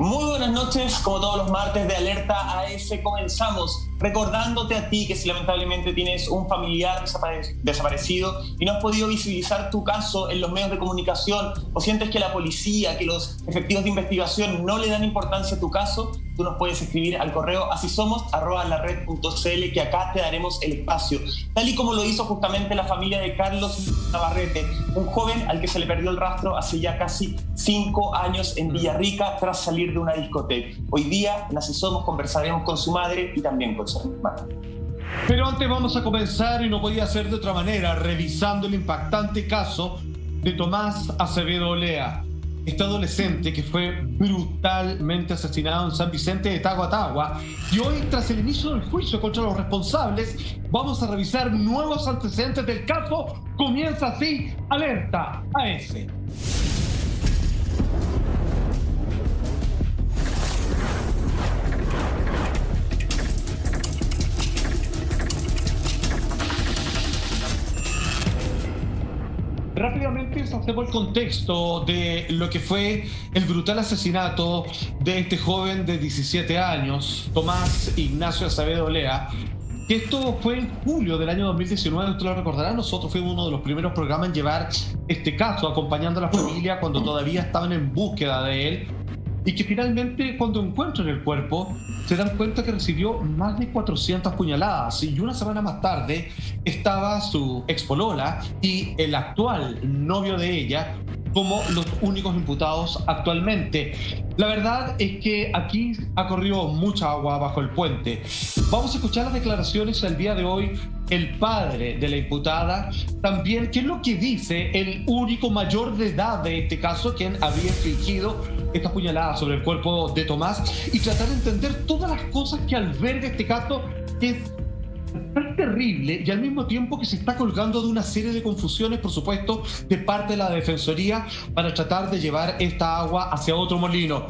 Muy buenas noches, como todos los martes de Alerta AS comenzamos recordándote a ti que si lamentablemente tienes un familiar desaparecido y no has podido visibilizar tu caso en los medios de comunicación o sientes que la policía, que los efectivos de investigación no le dan importancia a tu caso, tú nos puedes escribir al correo asisomos@lared.cl, que acá te daremos el espacio, tal y como lo hizo justamente la familia de Carlos Navarrete, un joven al que se le perdió el rastro hace ya casi 5 años en Villarrica tras salir de una discoteca. Hoy día en Asisomos conversaremos con su madre y también con su hermana. Pero antes vamos a comenzar, y no podía ser de otra manera, revisando el impactante caso de Tomás Acevedo Olea, este adolescente que fue brutalmente asesinado en San Vicente de Tagua. Y hoy, tras el inicio del juicio contra los responsables, vamos a revisar nuevos antecedentes del caso. Comienza así Alerta AS. Rápidamente hacemos el contexto de lo que fue el brutal asesinato de este joven de 17 años, Tomás Ignacio Acevedo Olea, que esto fue en julio del año 2019, usted lo recordará. Nosotros fuimos uno de los primeros programas en llevar este caso, acompañando a la familia cuando todavía estaban en búsqueda de él, y que finalmente, cuando encuentran el cuerpo, se dan cuenta que recibió más de 400 puñaladas, y una semana más tarde estaba su expolola y el actual novio de ella como los únicos imputados actualmente. La verdad es que aquí ha corrido mucha agua bajo el puente. Vamos a escuchar las declaraciones el día de hoy, el padre de la imputada, también qué es lo que dice el único mayor de edad de este caso, quien había infligido esta puñalada sobre el cuerpo de Tomás, y tratar de entender todas las cosas que alberga este caso, que es tan terrible y al mismo tiempo que se está colgando de una serie de confusiones, por supuesto, de parte de la Defensoría para tratar de llevar esta agua hacia otro molino.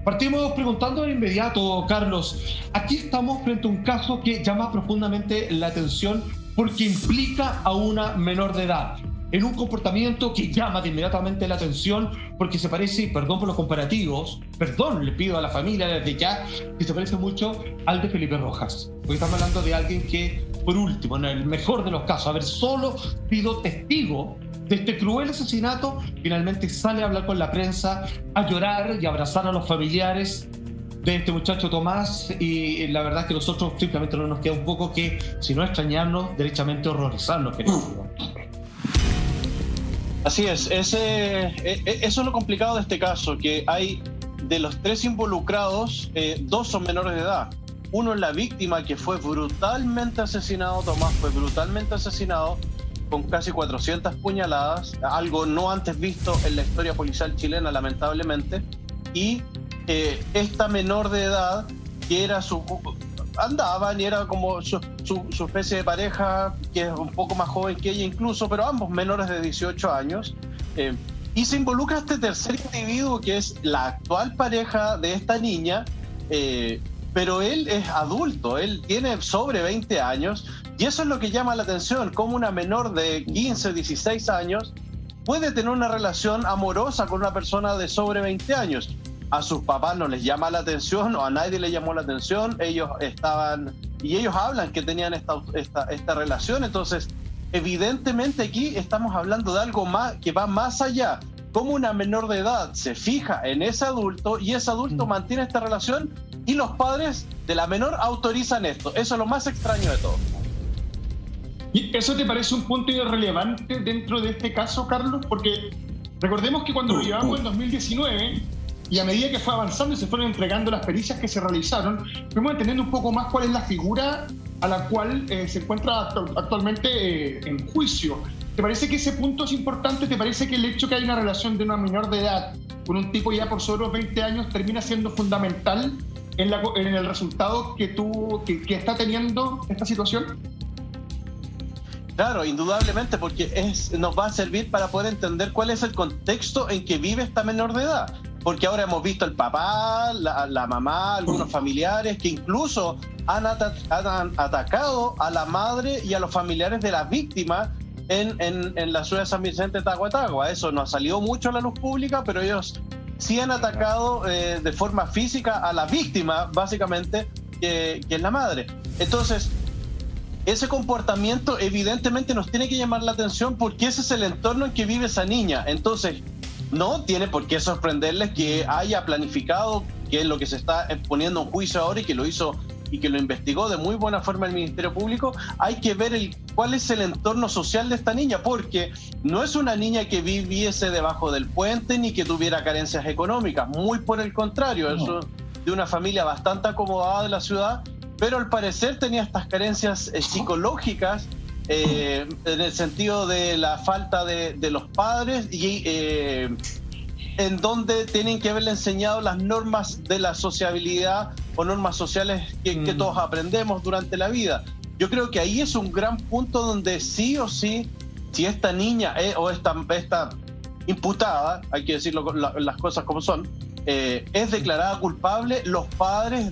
Partimos preguntando de inmediato, Carlos, aquí estamos frente a un caso que llama profundamente la atención porque implica a una menor de edad en un comportamiento que llama de inmediatamente la atención porque se parece, perdón por los comparativos, le pido a la familia desde ya, que se parece mucho al de Felipe Rojas, porque estamos hablando de alguien que, por último, en el mejor de los casos, haber solo sido testigo de este cruel asesinato, finalmente sale a hablar con la prensa, a llorar y abrazar a los familiares de este muchacho Tomás, y la verdad es que nosotros simplemente no nos queda un poco que, si no extrañarnos, derechamente horrorizarnos, queridos. Así es, eso es lo complicado de este caso, que hay de los 3 involucrados, 2 son menores de edad. Uno es la víctima, que fue brutalmente asesinado. Tomás fue brutalmente asesinado con casi 400 puñaladas, algo no antes visto en la historia policial chilena, lamentablemente. Y esta menor de edad, que era andaban y era como su especie de pareja, que es un poco más joven que ella incluso, pero ambos menores de 18 años. Y se involucra este tercer individuo, que es la actual pareja de esta niña, pero él es adulto, él tiene sobre 20 años, y eso es lo que llama la atención, cómo una menor de 15 o 16 años puede tener una relación amorosa con una persona de sobre 20 años. A sus papás no les llama la atención, o a nadie le llamó la atención. Ellos hablan que tenían esta relación. Entonces, evidentemente aquí estamos hablando de algo más que va más allá. Como una menor de edad se fija en ese adulto, y ese adulto mantiene esta relación, y los padres de la menor autorizan esto. Eso es lo más extraño de todo. ¿Y eso te parece un punto irrelevante dentro de este caso, Carlos? Porque recordemos que cuando lo llevamos en 2019, y a medida que fue avanzando y se fueron entregando las pericias que se realizaron, fuimos entendiendo un poco más cuál es la figura a la cual se encuentra actualmente en juicio. ¿Te parece que ese punto es importante? ¿Te parece que el hecho que hay una relación de una menor de edad con un tipo ya por sobre los 20 años termina siendo fundamental en el resultado que está teniendo esta situación? Claro, indudablemente, porque nos va a servir para poder entender cuál es el contexto en que vive esta menor de edad. Porque ahora hemos visto al papá, la mamá, algunos familiares que incluso han atacado a la madre y a los familiares de las víctimas en la ciudad de San Vicente de Tagua. Eso no ha salido mucho a la luz pública, pero ellos sí han atacado de forma física a la víctima, básicamente, que es la madre. Entonces, ese comportamiento evidentemente nos tiene que llamar la atención porque ese es el entorno en que vive esa niña. Entonces, no tiene por qué sorprenderles que haya planificado, que es lo que se está poniendo en juicio ahora y que lo hizo y que lo investigó de muy buena forma el Ministerio Público. Hay que ver cuál es el entorno social de esta niña, porque no es una niña que viviese debajo del puente ni que tuviera carencias económicas, muy por el contrario, es de una familia bastante acomodada de la ciudad, pero al parecer tenía estas carencias psicológicas en el sentido de la falta de los padres y en donde tienen que haberle enseñado las normas de la sociabilidad o normas sociales que todos aprendemos durante la vida. Yo creo que ahí es un gran punto donde sí o sí, si esta niña o esta imputada, hay que decirlo las cosas como son, es declarada culpable, los padres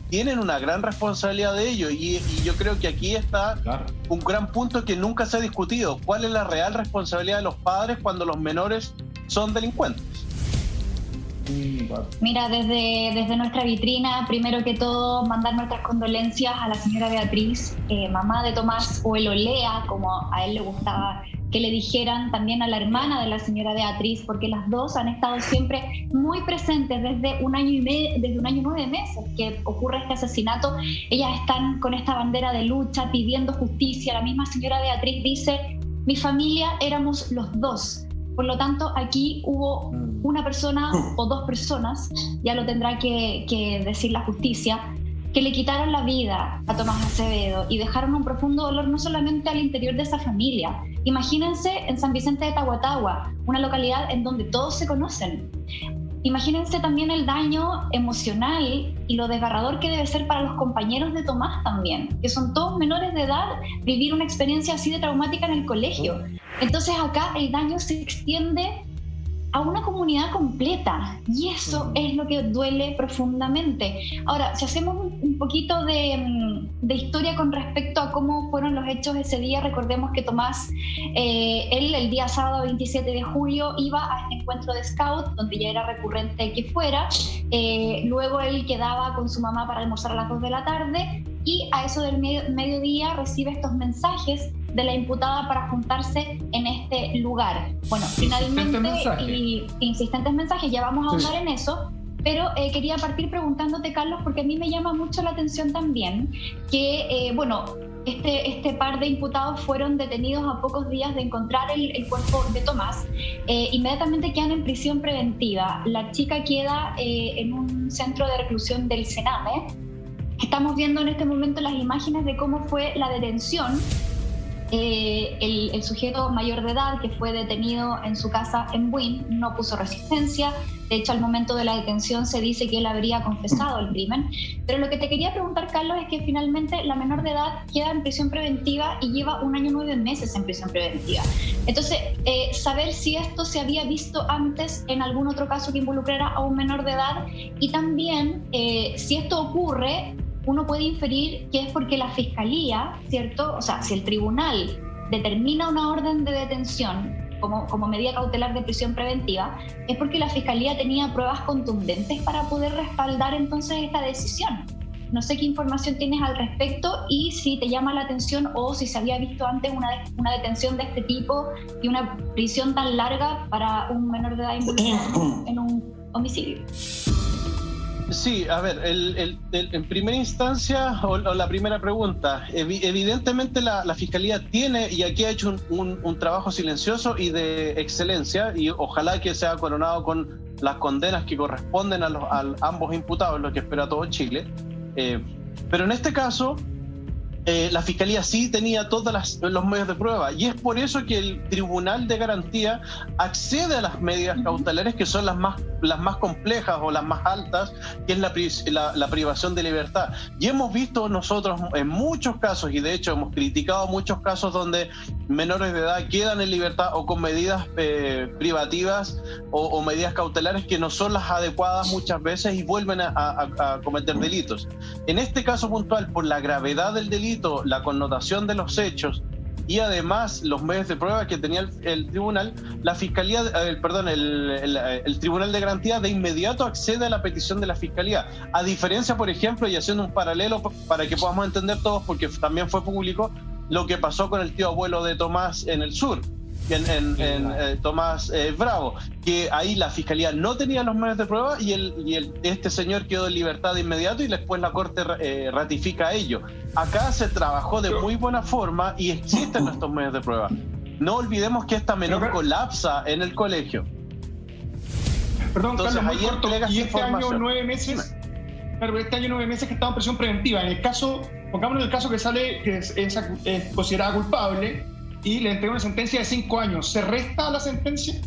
tienen una gran responsabilidad de ello y yo creo que aquí está un gran punto que nunca se ha discutido. ¿Cuál es la real responsabilidad de los padres cuando los menores son delincuentes? Mira, desde nuestra vitrina, primero que todo, mandar nuestras condolencias a la señora Beatriz, mamá de Tomás, o el Olea, como a él le gustaba que le dijeran, también a la hermana de la señora Beatriz, porque las dos han estado siempre muy presentes desde un año y 9 meses que ocurre este asesinato. Ellas están con esta bandera de lucha, pidiendo justicia. La misma señora Beatriz dice, mi familia éramos los dos. Por lo tanto, aquí hubo una persona o dos personas, ya lo tendrá que decir la justicia, que le quitaron la vida a Tomás Acevedo y dejaron un profundo dolor no solamente al interior de esa familia. Imagínense en San Vicente de Tahuatahua, una localidad en donde todos se conocen. Imagínense también el daño emocional y lo desgarrador que debe ser para los compañeros de Tomás también, que son todos menores de edad, vivir una experiencia así de traumática en el colegio. Entonces acá el daño se extiende a una comunidad completa y eso es lo que duele profundamente. Ahora, si hacemos un poquito de historia con respecto a cómo fueron los hechos ese día, recordemos que Tomás, él el día sábado 27 de julio iba a este encuentro de scout, donde ya era recurrente que fuera, luego él quedaba con su mamá para almorzar a las 2 de la tarde y a eso del mediodía recibe estos mensajes de la imputada para juntarse en este lugar. Bueno, finalmente, insistentes mensajes, ya vamos a ahondar en eso, pero quería partir preguntándote, Carlos, porque a mí me llama mucho la atención también que, este par de imputados fueron detenidos a pocos días de encontrar el cuerpo de Tomás. Inmediatamente quedan en prisión preventiva. La chica queda en un centro de reclusión del Sename. Estamos viendo en este momento las imágenes de cómo fue la detención. El sujeto mayor de edad que fue detenido en su casa en Buin no puso resistencia. De hecho, al momento de la detención se dice que él habría confesado el crimen. Pero lo que te quería preguntar, Carlos, es que finalmente la menor de edad queda en prisión preventiva y lleva 1 año y 9 meses en prisión preventiva. Entonces, saber si esto se había visto antes en algún otro caso que involucrara a un menor de edad y también si esto ocurre, uno puede inferir que es porque la fiscalía, ¿cierto? O sea, si el tribunal determina una orden de detención como medida cautelar de prisión preventiva, es porque la fiscalía tenía pruebas contundentes para poder respaldar entonces esta decisión. No sé qué información tienes al respecto y si te llama la atención o si se había visto antes una detención de este tipo y una prisión tan larga para un menor de edad involucrado en un homicidio. Sí, a ver, en primera instancia, o la primera pregunta, evidentemente la Fiscalía tiene, y aquí ha hecho un trabajo silencioso y de excelencia, y ojalá que sea coronado con las condenas que corresponden a ambos imputados, lo que espera todo Chile. Pero en este caso, la Fiscalía sí tenía todos los medios de prueba y es por eso que el Tribunal de Garantía accede a las medidas cautelares que son las más complejas o las más altas, que es la privación de libertad. Y hemos visto nosotros en muchos casos, y de hecho hemos criticado muchos casos donde menores de edad quedan en libertad o con medidas privativas o medidas cautelares que no son las adecuadas muchas veces y vuelven a cometer delitos. En este caso puntual, por la gravedad del delito, la connotación de los hechos y además los medios de prueba que tenía el tribunal, la fiscalía, el tribunal de garantía de inmediato accede a la petición de la fiscalía. A diferencia, por ejemplo, y haciendo un paralelo para que podamos entender todos, porque también fue público, lo que pasó con el tío abuelo de Tomás en el sur, Tomás Bravo, que ahí la fiscalía no tenía los medios de prueba y este señor quedó en libertad de inmediato y después la corte ratifica ello. Acá se trabajó de muy buena forma y existen estos medios de prueba. No olvidemos que esta menor colapsa en el colegio. Perdón, Entonces, Carlos, muy ahí corto. entregas Y este año información. 9 meses, claro, este año 9 meses que estaba en prisión preventiva. En el caso, pongámonos el caso que sale, que es considerada culpable y le entrega una sentencia de 5 años. ¿Se resta la sentencia?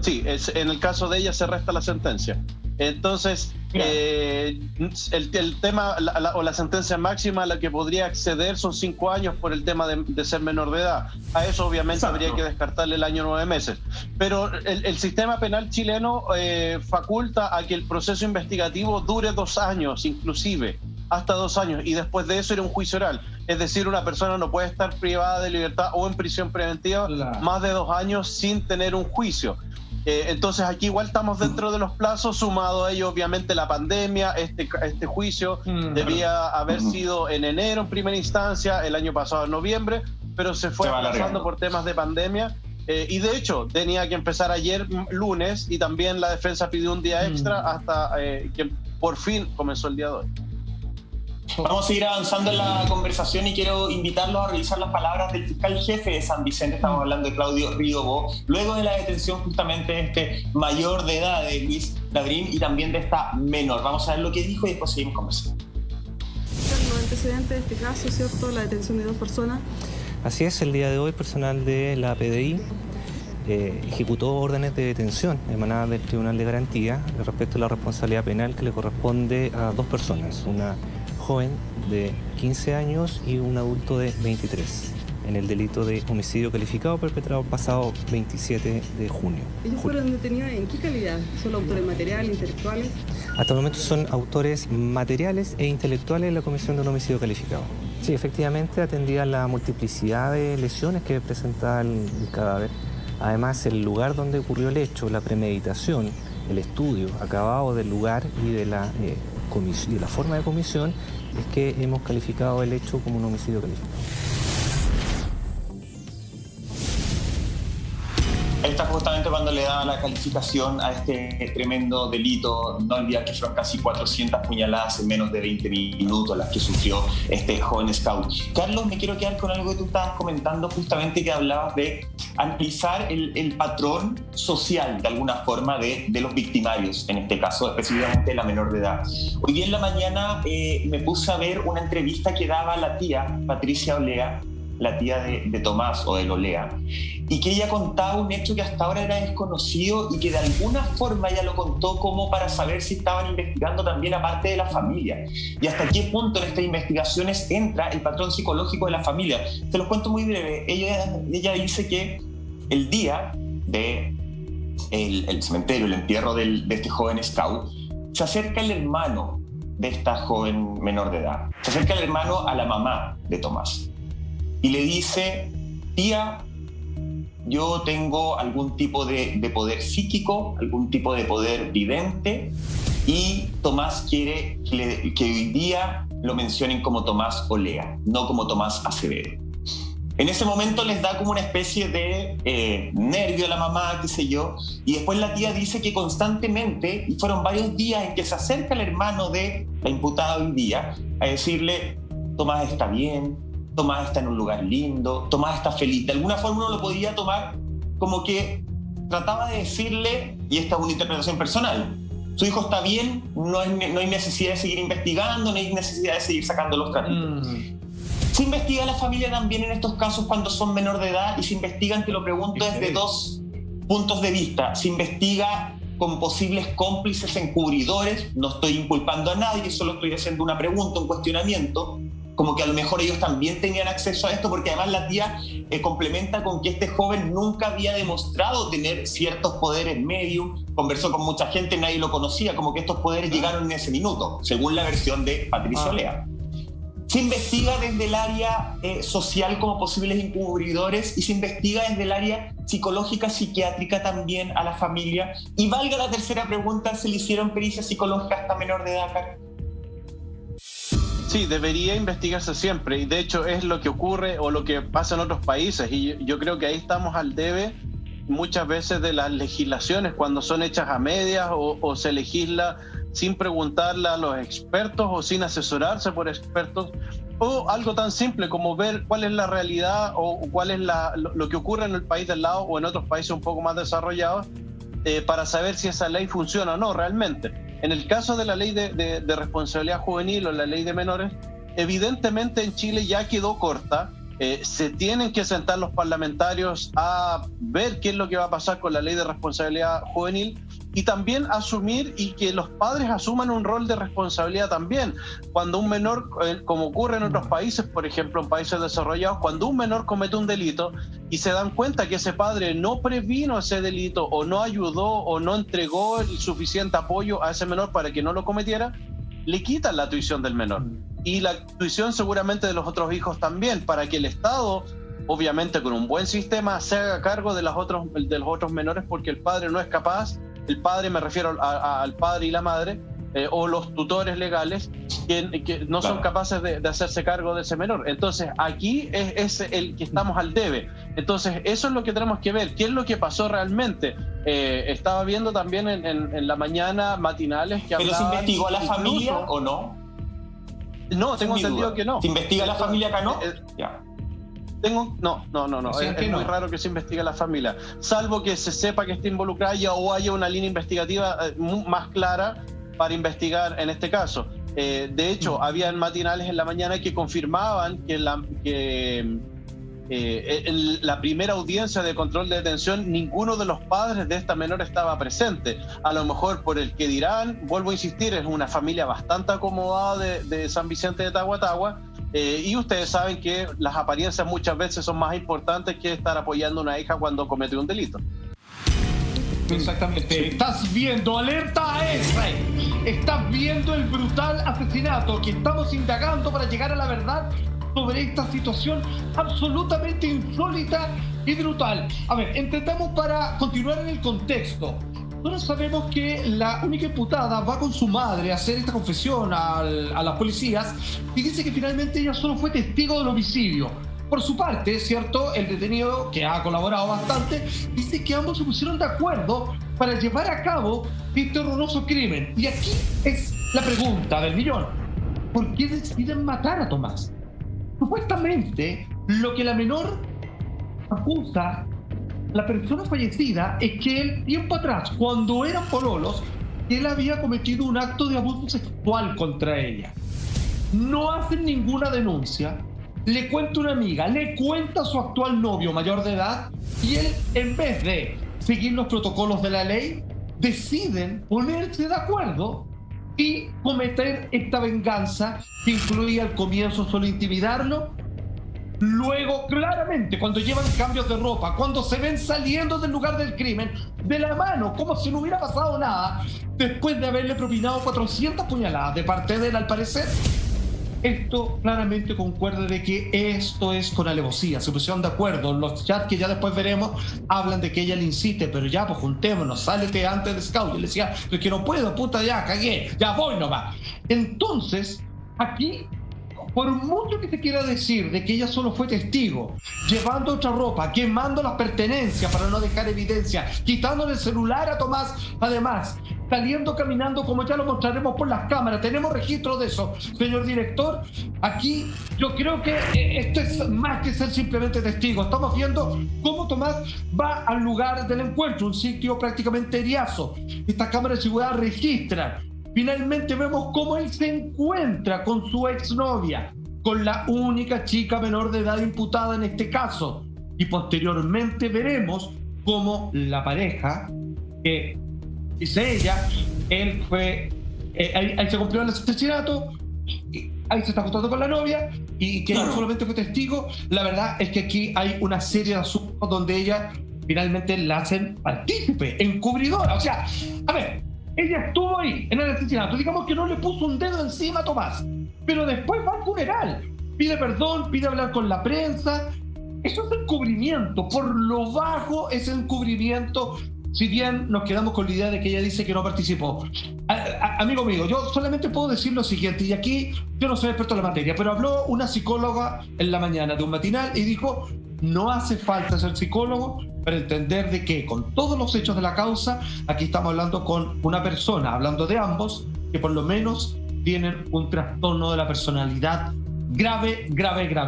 Sí, en el caso de ella se resta la sentencia. Entonces, el tema o la sentencia máxima a la que podría acceder son 5 años por el tema de ser menor de edad. A eso obviamente habría que descartarle el año 9 meses. Pero el sistema penal chileno faculta a que el proceso investigativo dure 2 años, inclusive, hasta 2 años, y después de eso era un juicio oral. Es decir, una persona no puede estar privada de libertad o en prisión preventiva más de 2 años sin tener un juicio. Entonces aquí igual estamos dentro de los plazos, sumado a ello obviamente la pandemia. Este juicio debía haber sido en enero en primera instancia, el año pasado en noviembre, pero se fue aplazando por temas de pandemia. Y de hecho tenía que empezar ayer lunes y también la defensa pidió un día extra hasta que por fin comenzó el día de hoy. Vamos a seguir avanzando en la conversación y quiero invitarlos a revisar las palabras del fiscal jefe de San Vicente. Estamos hablando de Claudio Ríobo, luego de la detención justamente de este mayor de edad de Luis Labrín y también de esta menor. Vamos a ver lo que dijo y después seguimos conversando. Los antecedentes de este caso, ¿cierto? La detención de 2 personas. Así es, el día de hoy personal de la PDI ejecutó órdenes de detención emanadas del Tribunal de Garantía respecto a la responsabilidad penal que le corresponde a 2 personas, una joven de 15 años y un adulto de 23, en el delito de homicidio calificado perpetrado el pasado 27 de junio. ¿Ellos fueron detenidos en qué calidad? ¿Son autores materiales, intelectuales? Hasta el momento son autores materiales e intelectuales de la comisión de un homicidio calificado. Sí, efectivamente atendía la multiplicidad de lesiones que presentaba el cadáver. Además, el lugar donde ocurrió el hecho, la premeditación, el estudio acabado del lugar y de la forma de comisión, es que hemos calificado el hecho como un homicidio calificado. Esta justamente cuando le daba la calificación a este tremendo delito. No olvidar que fueron casi 400 puñaladas en menos de 20 minutos las que sufrió este joven scout. Carlos, me quiero quedar con algo que tú estabas comentando, justamente que hablabas de analizar el patrón social de alguna forma de los victimarios, en este caso específicamente la menor de edad. Hoy día en la mañana me puse a ver una entrevista que daba la tía Patricia Olea, la tía de Tomás o de Olea, y que ella contaba un hecho que hasta ahora era desconocido y que de alguna forma ella lo contó como para saber si estaban investigando también a parte de la familia y hasta qué punto en estas investigaciones entra el patrón psicológico de la familia. Te lo cuento muy breve. Ella dice que el día de el cementerio, el entierro de este joven scout, se acerca el hermano de esta joven menor de edad, se acerca el hermano a la mamá de Tomás y le dice: tía, yo tengo algún tipo de poder psíquico, algún tipo de poder vidente, y Tomás quiere que hoy día lo mencionen como Tomás Olea, no como Tomás Acevedo. En ese momento les da como una especie de nervio a la mamá, qué sé yo, y después la tía dice que constantemente, y fueron varios días en que se acerca el hermano de la imputada hoy día a decirle: Tomás está bien, Tomás está en un lugar lindo, Tomás está feliz. De alguna forma uno lo podía tomar como que trataba de decirle, y esta es una interpretación personal, su hijo está bien, no hay necesidad de seguir investigando, no hay necesidad de seguir sacando los trapitos. Se investiga a la familia también en estos casos cuando son menor de edad, y se investigan, te lo pregunto, desde 2 puntos de vista. Se investiga con posibles cómplices encubridores, no estoy inculpando a nadie, solo estoy haciendo una pregunta, un cuestionamiento, como que a lo mejor ellos también tenían acceso a esto, porque además la tía complementa con que este joven nunca había demostrado tener ciertos poderes medium, conversó con mucha gente, nadie lo conocía, como que estos poderes llegaron en ese minuto, según la versión de Patricia Olea. Se investiga desde el área social como posibles encubridores y se investiga desde el área psicológica, psiquiátrica también a la familia. Y valga la tercera pregunta, ¿se le hicieron pericias psicológicas hasta menor de edad, Carlos? Sí, debería investigarse siempre, y de hecho es lo que ocurre o lo que pasa en otros países, y yo creo que ahí estamos al debe muchas veces de las legislaciones cuando son hechas a medias o se legisla sin preguntarle a los expertos o sin asesorarse por expertos, o algo tan simple como ver cuál es la realidad o cuál es lo que ocurre en el país del lado o en otros países un poco más desarrollados, para saber si esa ley funciona o no realmente. En el caso de la ley de responsabilidad juvenil o la ley de menores, evidentemente en Chile ya quedó corta. Se tienen que sentar los parlamentarios a ver qué es lo que va a pasar con la ley de responsabilidad juvenil y también asumir y que los padres asuman un rol de responsabilidad también. Cuando un menor, como ocurre en otros países, por ejemplo en países desarrollados, cuando un menor comete un delito y se dan cuenta que ese padre no previno ese delito o no ayudó o no entregó el suficiente apoyo a ese menor para que no lo cometiera, le quitan la tuición del menor. Y la tuición seguramente de los otros hijos también, para que el Estado, obviamente con un buen sistema, se haga cargo de los otros menores, porque el padre no es capaz, el padre me refiero al padre y la madre, o los tutores legales, que no son capaces de hacerse cargo de ese menor. Entonces aquí es el que estamos al debe. Entonces eso es lo que tenemos que ver, qué es lo que pasó realmente. Estaba viendo también en la mañana matinales que hablaban... ¿Pero se investigó a la familia o no? No, tengo entendido que no. ¿Se investiga a la familia acá, no? Ya. No. Es muy raro que se investigue a la familia, salvo que se sepa que esté involucrada o haya una línea investigativa más clara para investigar en este caso. De hecho, había matinales en la mañana que confirmaban que en la primera audiencia de control de detención ninguno de los padres de esta menor estaba presente. A lo mejor por el que dirán, vuelvo a insistir, es una familia bastante acomodada de San Vicente de Tagua, y ustedes saben que las apariencias muchas veces son más importantes que estar apoyando a una hija cuando comete un delito. Exactamente. Sí. Estás viendo Alerta AS. Estás viendo el brutal asesinato que estamos indagando para llegar a la verdad sobre esta situación absolutamente insólita y brutal. A ver, entendamos para continuar en el contexto. Nosotros sabemos que la única imputada va con su madre a hacer esta confesión a las policías y dice que finalmente ella solo fue testigo del homicidio. Por su parte, ¿cierto? El detenido, que ha colaborado bastante, dice que ambos se pusieron de acuerdo para llevar a cabo este horroroso crimen. Y aquí es la pregunta del millón. ¿Por qué deciden matar a Tomás? Supuestamente, lo que la menor acusa a la persona fallecida es que él, tiempo atrás, cuando eran pololos, él había cometido un acto de abuso sexual contra ella. No hacen ninguna denuncia. Le cuenta una amiga, le cuenta a su actual novio mayor de edad y él, en vez de seguir los protocolos de la ley, deciden ponerse de acuerdo y cometer esta venganza que incluía al comienzo solo intimidarlo, luego claramente cuando llevan cambios de ropa, cuando se ven saliendo del lugar del crimen de la mano como si no hubiera pasado nada, después de haberle propinado 400 puñaladas de parte de él al parecer. Esto claramente concuerda de que esto es con alevosía, se pusieron de acuerdo. Los chats que ya después veremos hablan de que ella le insiste, pero ya, pues juntémonos, sálete antes de Scout. Y le decía, pero que no puedo, puta, ya cagué, ya voy nomás. Entonces, aquí, por mucho que se quiera decir de que ella solo fue testigo, llevando otra ropa, quemando las pertenencias para no dejar evidencia, quitándole el celular a Tomás, además, saliendo caminando como ya lo mostraremos por las cámaras, tenemos registro de eso, señor director. Aquí yo creo que esto es más que ser simplemente testigo. Estamos viendo cómo Tomás va al lugar del encuentro, un sitio prácticamente eriazo. Estas cámaras de seguridad registran. Finalmente vemos cómo él se encuentra con su exnovia, con la única chica menor de edad imputada en este caso. Y posteriormente veremos cómo la pareja, que dice ella, él fue, ahí se cumplió el asesinato, ahí se está acostando con la novia y que él solamente fue testigo. La verdad es que aquí hay una serie de asuntos donde ella finalmente la hacen partícipe, encubridora. O sea, a ver, ella estuvo ahí en el asesinato, digamos que no le puso un dedo encima a Tomás, pero después va al funeral, pide perdón, pide hablar con la prensa. Eso es encubrimiento, por lo bajo es encubrimiento, si bien nos quedamos con la idea de que ella dice que no participó. Amigo mío, yo solamente puedo decir lo siguiente, y aquí yo no soy experto en la materia, pero habló una psicóloga en la mañana de un matinal y dijo: no hace falta ser psicólogo para entender de que con todos los hechos de la causa, aquí estamos hablando con una persona, hablando de ambos, que por lo menos tienen un trastorno de la personalidad grave.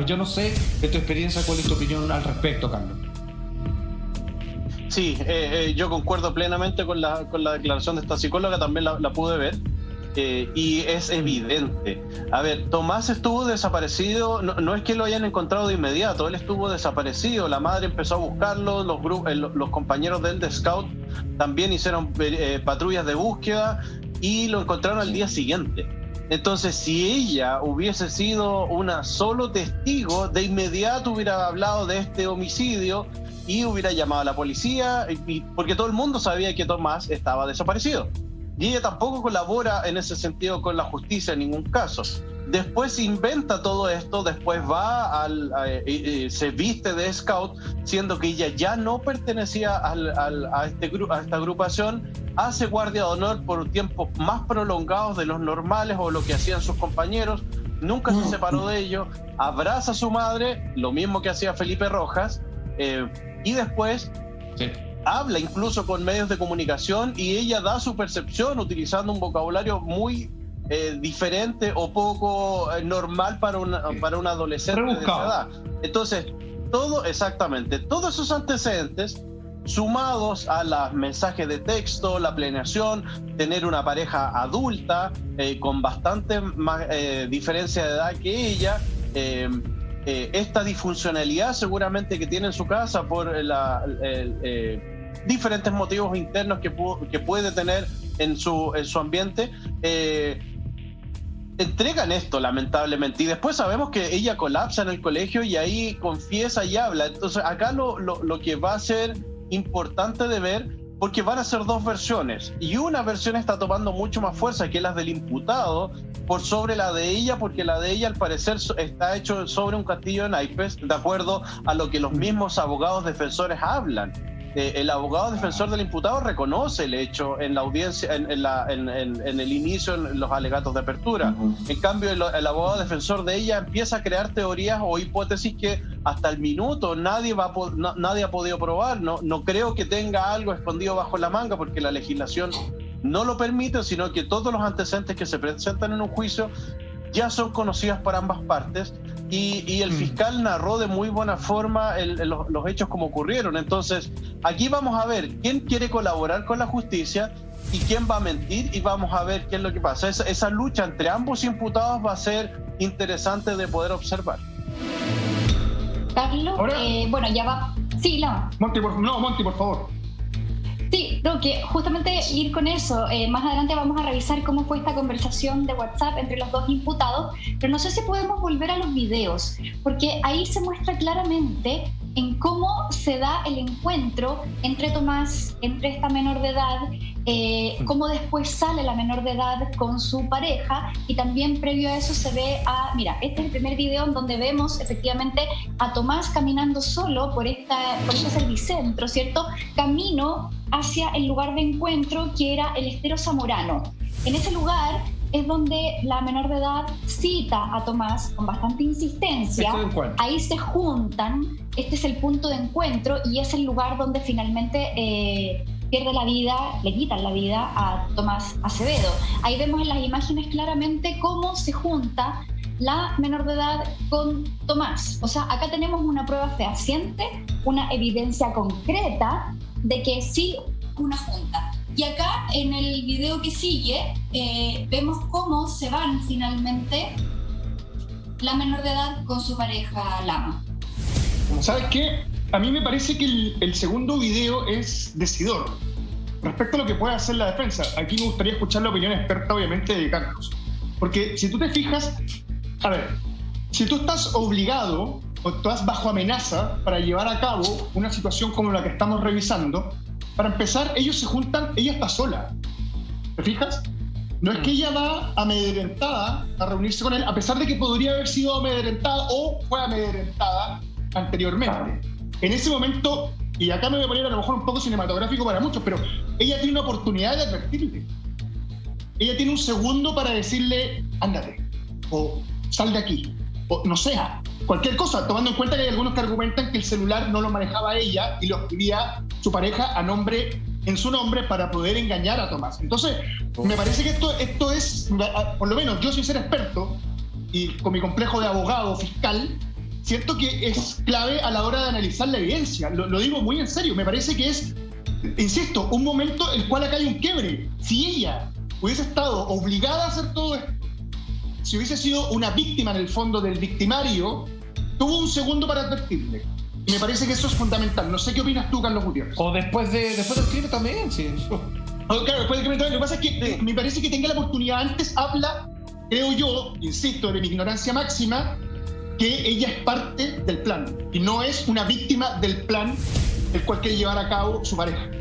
Yo no sé de tu experiencia cuál es tu opinión al respecto, Carlos. Sí, yo concuerdo plenamente con la declaración de esta psicóloga, también la pude ver, y es evidente. A ver, Tomás estuvo desaparecido, no es que lo hayan encontrado de inmediato, él estuvo desaparecido, la madre empezó a buscarlo, los compañeros de él de Scout también hicieron patrullas de búsqueda y lo encontraron al día siguiente. Entonces, si ella hubiese sido una solo testigo, de inmediato hubiera hablado de este homicidio y hubiera llamado a la policía, porque todo el mundo sabía que Tomás estaba desaparecido. Y ella tampoco colabora en ese sentido con la justicia en ningún caso. Después inventa todo esto, después va se viste de Scout, siendo que ella ya no pertenecía a esta agrupación, hace guardia de honor por tiempos más prolongados de los normales o lo que hacían sus compañeros, nunca se separó de ellos, abraza a su madre, lo mismo que hacía Felipe Rojas, y después habla incluso con medios de comunicación y ella da su percepción utilizando un vocabulario muy diferente o poco normal para un adolescente de esa edad. Entonces, todos esos antecedentes sumados a los mensajes de texto, la planeación, tener una pareja adulta con bastante más diferencia de edad que ella, esta disfuncionalidad seguramente que tiene en su casa por diferentes motivos internos que puede tener en su ambiente, entregan esto lamentablemente, y después sabemos que ella colapsa en el colegio y ahí confiesa y habla. Entonces acá lo que va a ser importante de ver, porque van a ser dos versiones y una versión está tomando mucho más fuerza que las del imputado por sobre la de ella, porque la de ella al parecer está hecho sobre un castillo de naipes, de acuerdo a lo que los mismos abogados defensores hablan. El abogado defensor del imputado reconoce el hecho en la audiencia, en el inicio, en los alegatos de apertura. En cambio, el abogado defensor de ella empieza a crear teorías o hipótesis que hasta el minuto nadie ha podido probar. No creo que tenga algo escondido bajo la manga, porque la legislación no lo permite, sino que todos los antecedentes que se presentan en un juicio ya son conocidos por ambas partes, y el fiscal narró de muy buena forma los hechos como ocurrieron. Entonces, aquí vamos a ver quién quiere colaborar con la justicia y quién va a mentir, y vamos a ver qué es lo que pasa. Esa lucha entre ambos imputados va a ser interesante de poder observar. Carlos, bueno, ya va. Sí, no. Monty, por favor. Sí, no, que justamente ir con eso. Más adelante vamos a revisar cómo fue esta conversación de WhatsApp entre los dos imputados, pero no sé si podemos volver a los videos, porque ahí se muestra claramente en cómo se da el encuentro entre Tomás, entre esta menor de edad, cómo después sale la menor de edad con su pareja, y también previo a eso se ve mira, este es el primer video en donde vemos efectivamente a Tomás caminando solo por este servicentro, ¿cierto? Camino hacia el lugar de encuentro que era el Estero Zamorano. En ese lugar es donde la menor de edad cita a Tomás con bastante insistencia. Ahí se juntan, este es el punto de encuentro y es el lugar donde finalmente pierde la vida, le quitan la vida a Tomás Acevedo. Ahí vemos en las imágenes claramente cómo se junta la menor de edad con Tomás. O sea, acá tenemos una prueba fehaciente, una evidencia concreta de que sí una junta. Y acá en el video que sigue vemos cómo se van finalmente la menor de edad con su pareja Lama. ¿Sabes qué? A mí me parece que el segundo video es decidor respecto a lo que puede hacer la defensa. Aquí me gustaría escuchar la opinión experta, obviamente, de Carlos. Porque si tú te fijas, a ver, si tú estás obligado o estás bajo amenaza para llevar a cabo una situación como la que estamos revisando, para empezar, ellos se juntan, ella está sola. ¿Te fijas? No es que ella va amedrentada a reunirse con él, a pesar de que podría haber sido amedrentada o fue amedrentada anteriormente. En ese momento, y acá me voy a poner a lo mejor un poco cinematográfico para muchos, pero ella tiene una oportunidad de advertirle. Ella tiene un segundo para decirle, ándate, o sal de aquí, o no sea, cualquier cosa, tomando en cuenta que hay algunos que argumentan que el celular no lo manejaba ella y lo escribía su pareja en su nombre para poder engañar a Tomás. Entonces, me parece que esto es, por lo menos yo sin ser experto y con mi complejo de abogado fiscal, siento que es clave a la hora de analizar la evidencia. Lo digo muy en serio, me parece que es, insisto, un momento en el cual acá hay un quiebre. Si ella hubiese estado obligada a hacer todo esto, si hubiese sido una víctima en el fondo del victimario, tuvo un segundo para advertirle. Y me parece que eso es fundamental. No sé qué opinas tú, Carlos Gutiérrez. O después del crimen también, sí. Claro, después del crimen también. Lo que pasa es que me parece que tenga la oportunidad antes, habla, creo yo, insisto, de mi ignorancia máxima, que ella es parte del plan y no es una víctima del plan el cual quiere llevar a cabo su pareja.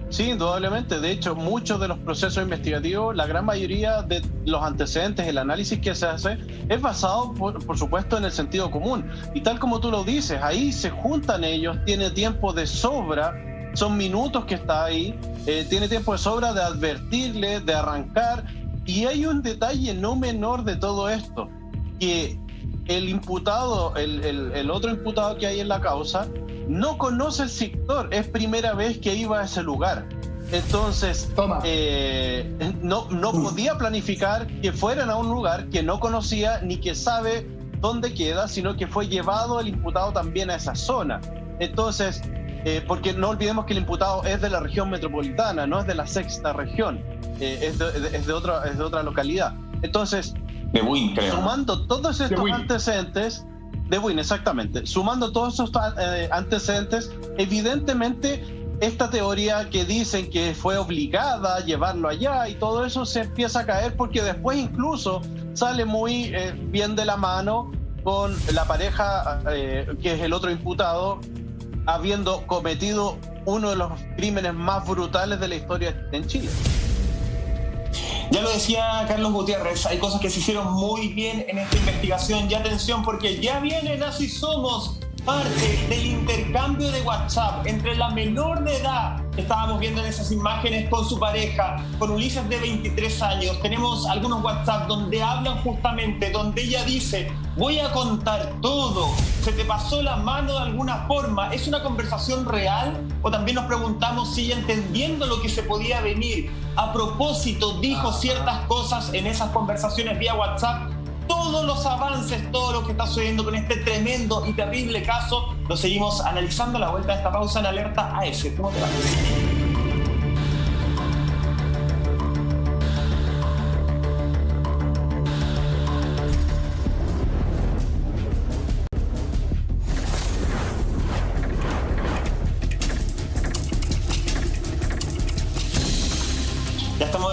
Sí, indudablemente. De hecho, muchos de los procesos investigativos, la gran mayoría de los antecedentes, el análisis que se hace, es basado, por supuesto, en el sentido común. Y tal como tú lo dices, ahí se juntan ellos, tiene tiempo de sobra, son minutos que está ahí, tiene tiempo de sobra de advertirle, de arrancar. Y hay un detalle no menor de todo esto, que el imputado, el otro imputado que hay en la causa, no conoce el sector, es primera vez que iba a ese lugar. Entonces, no podía planificar que fueran a un lugar que no conocía ni que sabe dónde queda, sino que fue llevado el imputado también a esa zona. Entonces, porque no olvidemos que el imputado es de la región metropolitana, no es de la sexta región, es de otra localidad. Entonces, de Buin, creo. Sumando todos estos antecedentes, de Buin, exactamente, sumando todos estos antecedentes, evidentemente esta teoría que dicen que fue obligada a llevarlo allá y todo eso se empieza a caer, porque después incluso sale muy bien de la mano con la pareja que es el otro imputado, habiendo cometido uno de los crímenes más brutales de la historia en Chile. Ya lo decía Carlos Gutiérrez, hay cosas que se hicieron muy bien en esta investigación. Y atención, porque ya vienen Así Somos, parte del intercambio de WhatsApp entre la menor de edad que estábamos viendo en esas imágenes con su pareja, con Ulises de 23 años. Tenemos algunos WhatsApp donde hablan justamente, donde ella dice, voy a contar todo, se te pasó la mano de alguna forma. ¿Es una conversación real? O también nos preguntamos si ella, entendiendo lo que se podía venir, a propósito dijo ciertas cosas en esas conversaciones vía WhatsApp. Todos los avances, todo lo que está sucediendo con este tremendo y terrible caso, lo seguimos analizando a la vuelta de esta pausa en Alerta AS. ¿Cómo te va?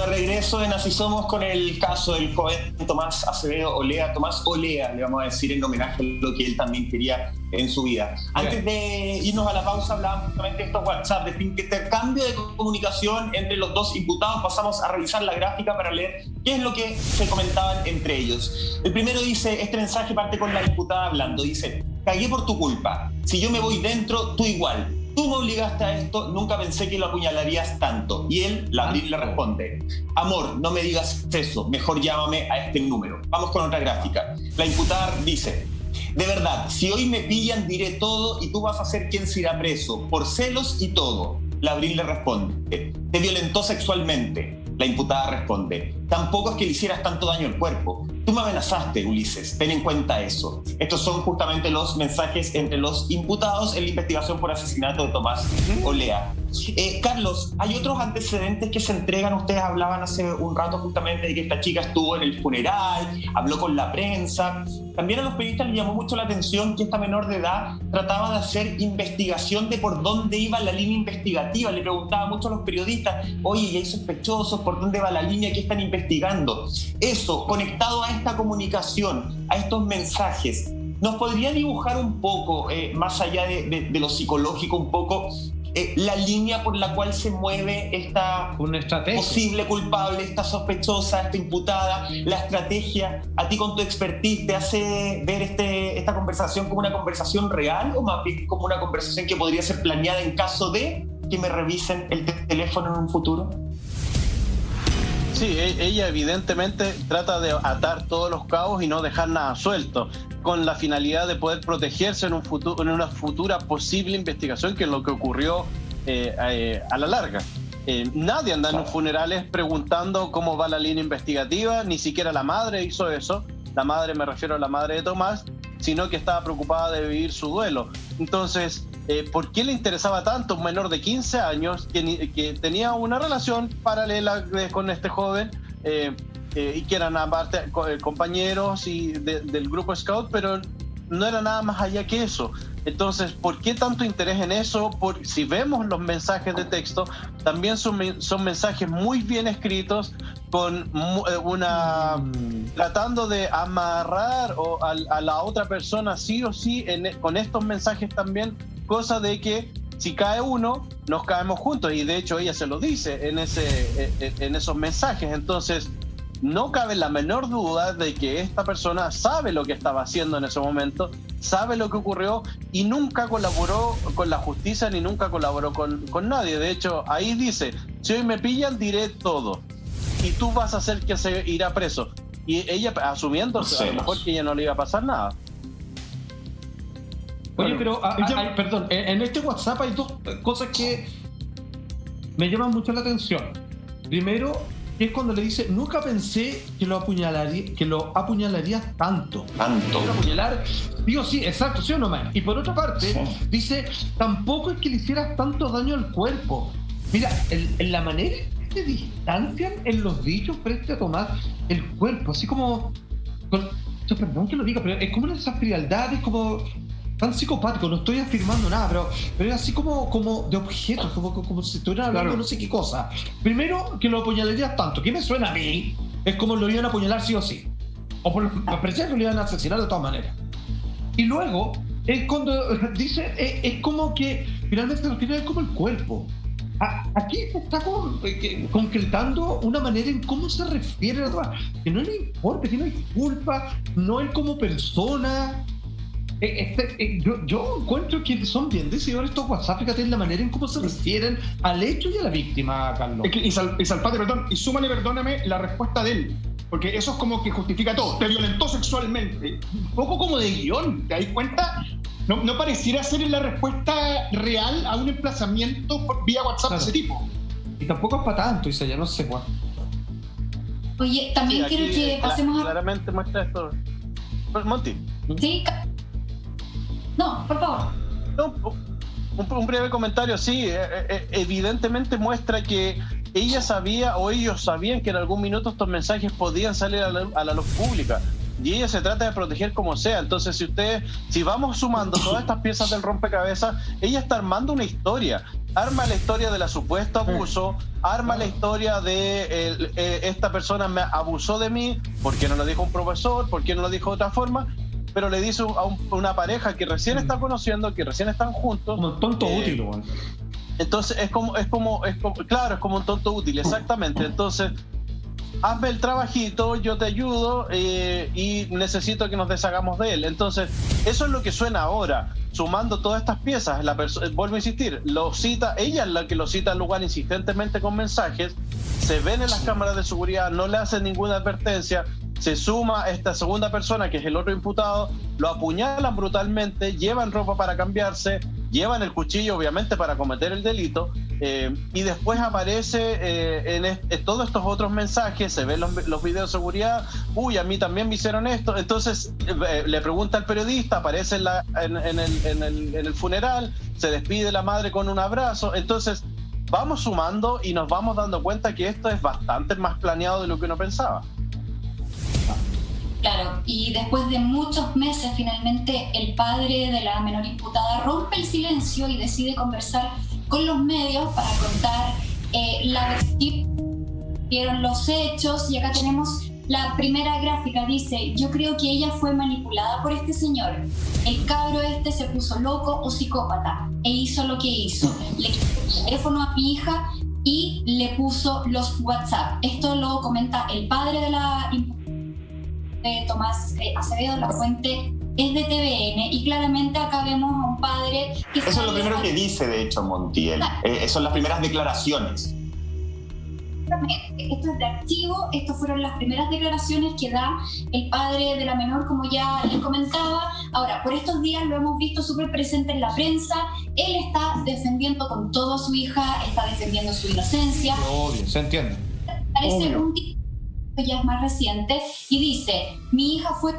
Regreso en Así Somos con el caso del joven Tomás Acevedo Olea. Tomás Olea, le vamos a decir en homenaje a lo que él también quería en su vida. Antes de irnos a la pausa hablábamos justamente de estos WhatsApp, de este intercambio de comunicación entre los dos imputados. Pasamos a revisar la gráfica para leer qué es lo que se comentaban entre ellos. El primero dice, este mensaje parte con la imputada hablando, dice, cagué por tu culpa, si yo me voy dentro, tú igual. Tú me obligaste a esto, nunca pensé que lo apuñalarías tanto. Y él, Abril, le responde, amor, no me digas eso, mejor llámame a este número. Vamos con otra gráfica. La imputada dice, de verdad, si hoy me pillan diré todo y tú vas a ser quien se irá preso, por celos y todo. La Abril le responde, te violentó sexualmente. La imputada responde, tampoco es que le hicieras tanto daño al cuerpo. Tú me amenazaste, Ulises, ten en cuenta eso. Estos son justamente los mensajes entre los imputados en la investigación por asesinato de Tomás Olea. Carlos, hay otros antecedentes que se entregan. Ustedes hablaban hace un rato justamente de que esta chica estuvo en el funeral, habló con la prensa. También a los periodistas les llamó mucho la atención que esta menor de edad trataba de hacer investigación de por dónde iba la línea investigativa. Le preguntaba mucho a los periodistas, oye, ¿y hay sospechosos? ¿Por dónde va la línea? ¿Qué están investigando? Eso, conectado a esta comunicación, a estos mensajes, ¿nos podría dibujar un poco, más allá de lo psicológico, un poco la línea por la cual se mueve esta posible culpable, esta sospechosa, esta imputada, la estrategia? ¿A ti con tu expertise te hace ver esta conversación como una conversación real o más bien como una conversación que podría ser planeada en caso de que me revisen el teléfono en un futuro? Sí, ella evidentemente trata de atar todos los cabos y no dejar nada suelto, con la finalidad de poder protegerse en una futura posible investigación, que es lo que ocurrió a la larga. Nadie anda en los funerales preguntando cómo va la línea investigativa, ni siquiera la madre hizo eso. La madre, me refiero a la madre de Tomás, sino que estaba preocupada de vivir su duelo. Entonces, ¿por qué le interesaba tanto un menor de 15 años que tenía una relación paralela con este joven y que eran aparte compañeros del grupo Scout, pero no era nada más allá que eso? Entonces, ¿por qué tanto interés en eso? Si vemos los mensajes de texto, también son mensajes muy bien escritos, con tratando de amarrar a la otra persona sí o sí con estos mensajes también, cosa de que si cae uno, nos caemos juntos, y de hecho ella se lo dice en esos mensajes. Entonces, no cabe la menor duda de que esta persona sabe lo que estaba haciendo en ese momento, sabe lo que ocurrió, y nunca colaboró con la justicia ni nunca colaboró con nadie. De hecho, ahí dice: si hoy me pillan, diré todo, y tú vas a hacer que se irá preso. Y ella asumiendo a lo mejor que ella no le iba a pasar nada. Oye, pero, perdón, en este WhatsApp hay dos cosas que me llaman mucho la atención. Primero, que es cuando le dice: nunca pensé que lo apuñalarías tanto. Apuñalar, digo, sí, exacto, sí o no, man. Y por otra parte, dice: tampoco es que le hicieras tanto daño al cuerpo. Mira, en la manera en que se distancian en los dichos frente a Tomás el cuerpo, así como, perdón que lo diga, pero es como esa frialdad, es como tan psicopático. No estoy afirmando nada, pero es así como de objetos, como si estuvieran hablando de no sé qué cosa. Primero, que lo apuñalarías tanto, que me suena a mí, es como lo iban a apuñalar sí o sí, o por lo que lo iban a asesinar de todas maneras. Y luego, es cuando dice, es como que finalmente lo que es como el cuerpo. Aquí se está concretando una manera en cómo se refiere a Tomás, que no le importa, que no hay culpa, no él como persona. Yo encuentro que son bien decidores estos WhatsApp, fíjate en la manera en cómo se refieren al hecho y a la víctima, Carlos. Y Salpate, perdón, y súmale, perdóname, la respuesta de él, porque eso es como que justifica todo. Te violentó sexualmente, un poco como de guión, ¿te das cuenta? No pareciera ser la respuesta real a un emplazamiento vía WhatsApp de ese tipo. Y tampoco es para tanto, y ya no sé cuál. Oye, también quiero que pasemos a... Claramente muestra esto. Monty. Sí, no, por favor. No, un breve comentario, sí. Evidentemente muestra que ella sabía, o ellos sabían, que en algún minuto estos mensajes podían salir a la luz pública. Y ella se trata de proteger como sea. Entonces, si vamos sumando todas estas piezas del rompecabezas, ella está armando una historia. Arma la historia del supuesto abuso, arma la historia de esta persona me abusó de mí, ¿por qué no lo dijo un profesor? ¿Por qué no lo dijo de otra forma? Pero le dice a una pareja que recién está conociendo, que recién están juntos. Como un tonto útil, güey. Entonces es como un tonto útil, exactamente. Entonces, hazme el trabajito, yo te ayudo y necesito que nos deshagamos de él. Entonces, eso es lo que suena ahora, sumando todas estas piezas. Vuelvo a insistir, ella es la que lo cita al lugar insistentemente con mensajes, se ven en las cámaras de seguridad, no le hacen ninguna advertencia. Se suma esta segunda persona, que es el otro imputado, lo apuñalan brutalmente, llevan ropa para cambiarse, llevan el cuchillo obviamente para cometer el delito, y después aparece en todos estos otros mensajes, se ven los videos de seguridad, uy, a mí también me hicieron esto. Entonces le pregunta al periodista, aparece en el funeral, se despide la madre con un abrazo. Entonces vamos sumando y nos vamos dando cuenta que esto es bastante más planeado de lo que uno pensaba. Claro, y después de muchos meses, finalmente el padre de la menor imputada rompe el silencio y decide conversar con los medios para contar la versión, los hechos. Y acá tenemos la primera gráfica, dice: yo creo que ella fue manipulada por este señor. El cabro se puso loco o psicópata e hizo lo que hizo. Le quitó teléfono a mi hija y le puso los WhatsApp. Esto lo comenta el padre de Tomás Acevedo. La fuente es de TVN y claramente acá vemos a un padre que... Eso es lo primero que dice, de hecho, Montiel. Son las primeras declaraciones. Esto es de archivo, estas fueron las primeras declaraciones que da el padre de la menor, como ya les comentaba. Ahora, por estos días lo hemos visto súper presente en la prensa. Él está defendiendo con todo a su hija, está defendiendo su inocencia. Obvio, se entiende. Parece un tipo que ya es más reciente y dice: mi hija fue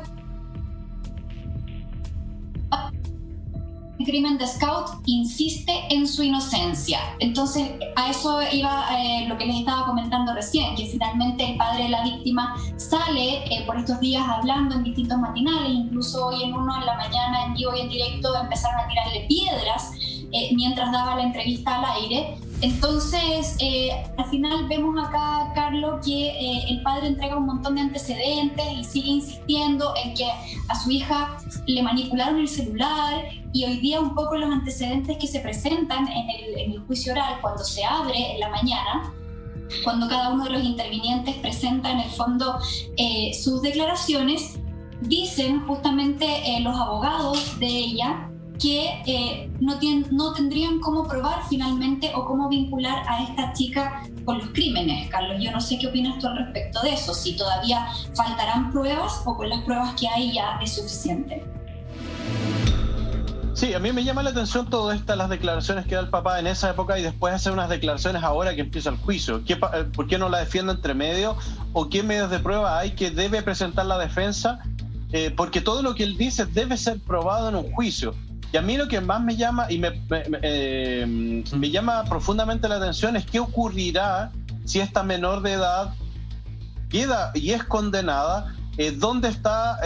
crimen de Scout, insiste en su inocencia. Entonces, a eso iba lo que les estaba comentando recién, que finalmente el padre de la víctima sale por estos días hablando en distintos matinales, incluso hoy en uno en la mañana, en vivo y en directo, empezaron a tirarle piedras mientras daba la entrevista al aire. Entonces, al final vemos acá, Carlos, que el padre entrega un montón de antecedentes y sigue insistiendo en que a su hija le manipularon el celular, y hoy día un poco los antecedentes que se presentan en el juicio oral, cuando se abre en la mañana, cuando cada uno de los intervinientes presenta en el fondo sus declaraciones, dicen justamente los abogados de ella que no tendrían cómo probar finalmente o cómo vincular a esta chica con los crímenes. Carlos, yo no sé qué opinas tú al respecto de eso, si todavía faltarán pruebas o con las pruebas que hay ya es suficiente. Sí, a mí me llama la atención todas las declaraciones que da el papá en esa época y después hacer unas declaraciones ahora que empieza el juicio. ¿Por qué no la defiende entre medio? ¿O qué medios de prueba hay que debe presentar la defensa? Porque todo lo que él dice debe ser probado en un juicio. Y a mí lo que más me llama y me llama profundamente la atención es qué ocurrirá si esta menor de edad queda y es condenada. ¿Dónde está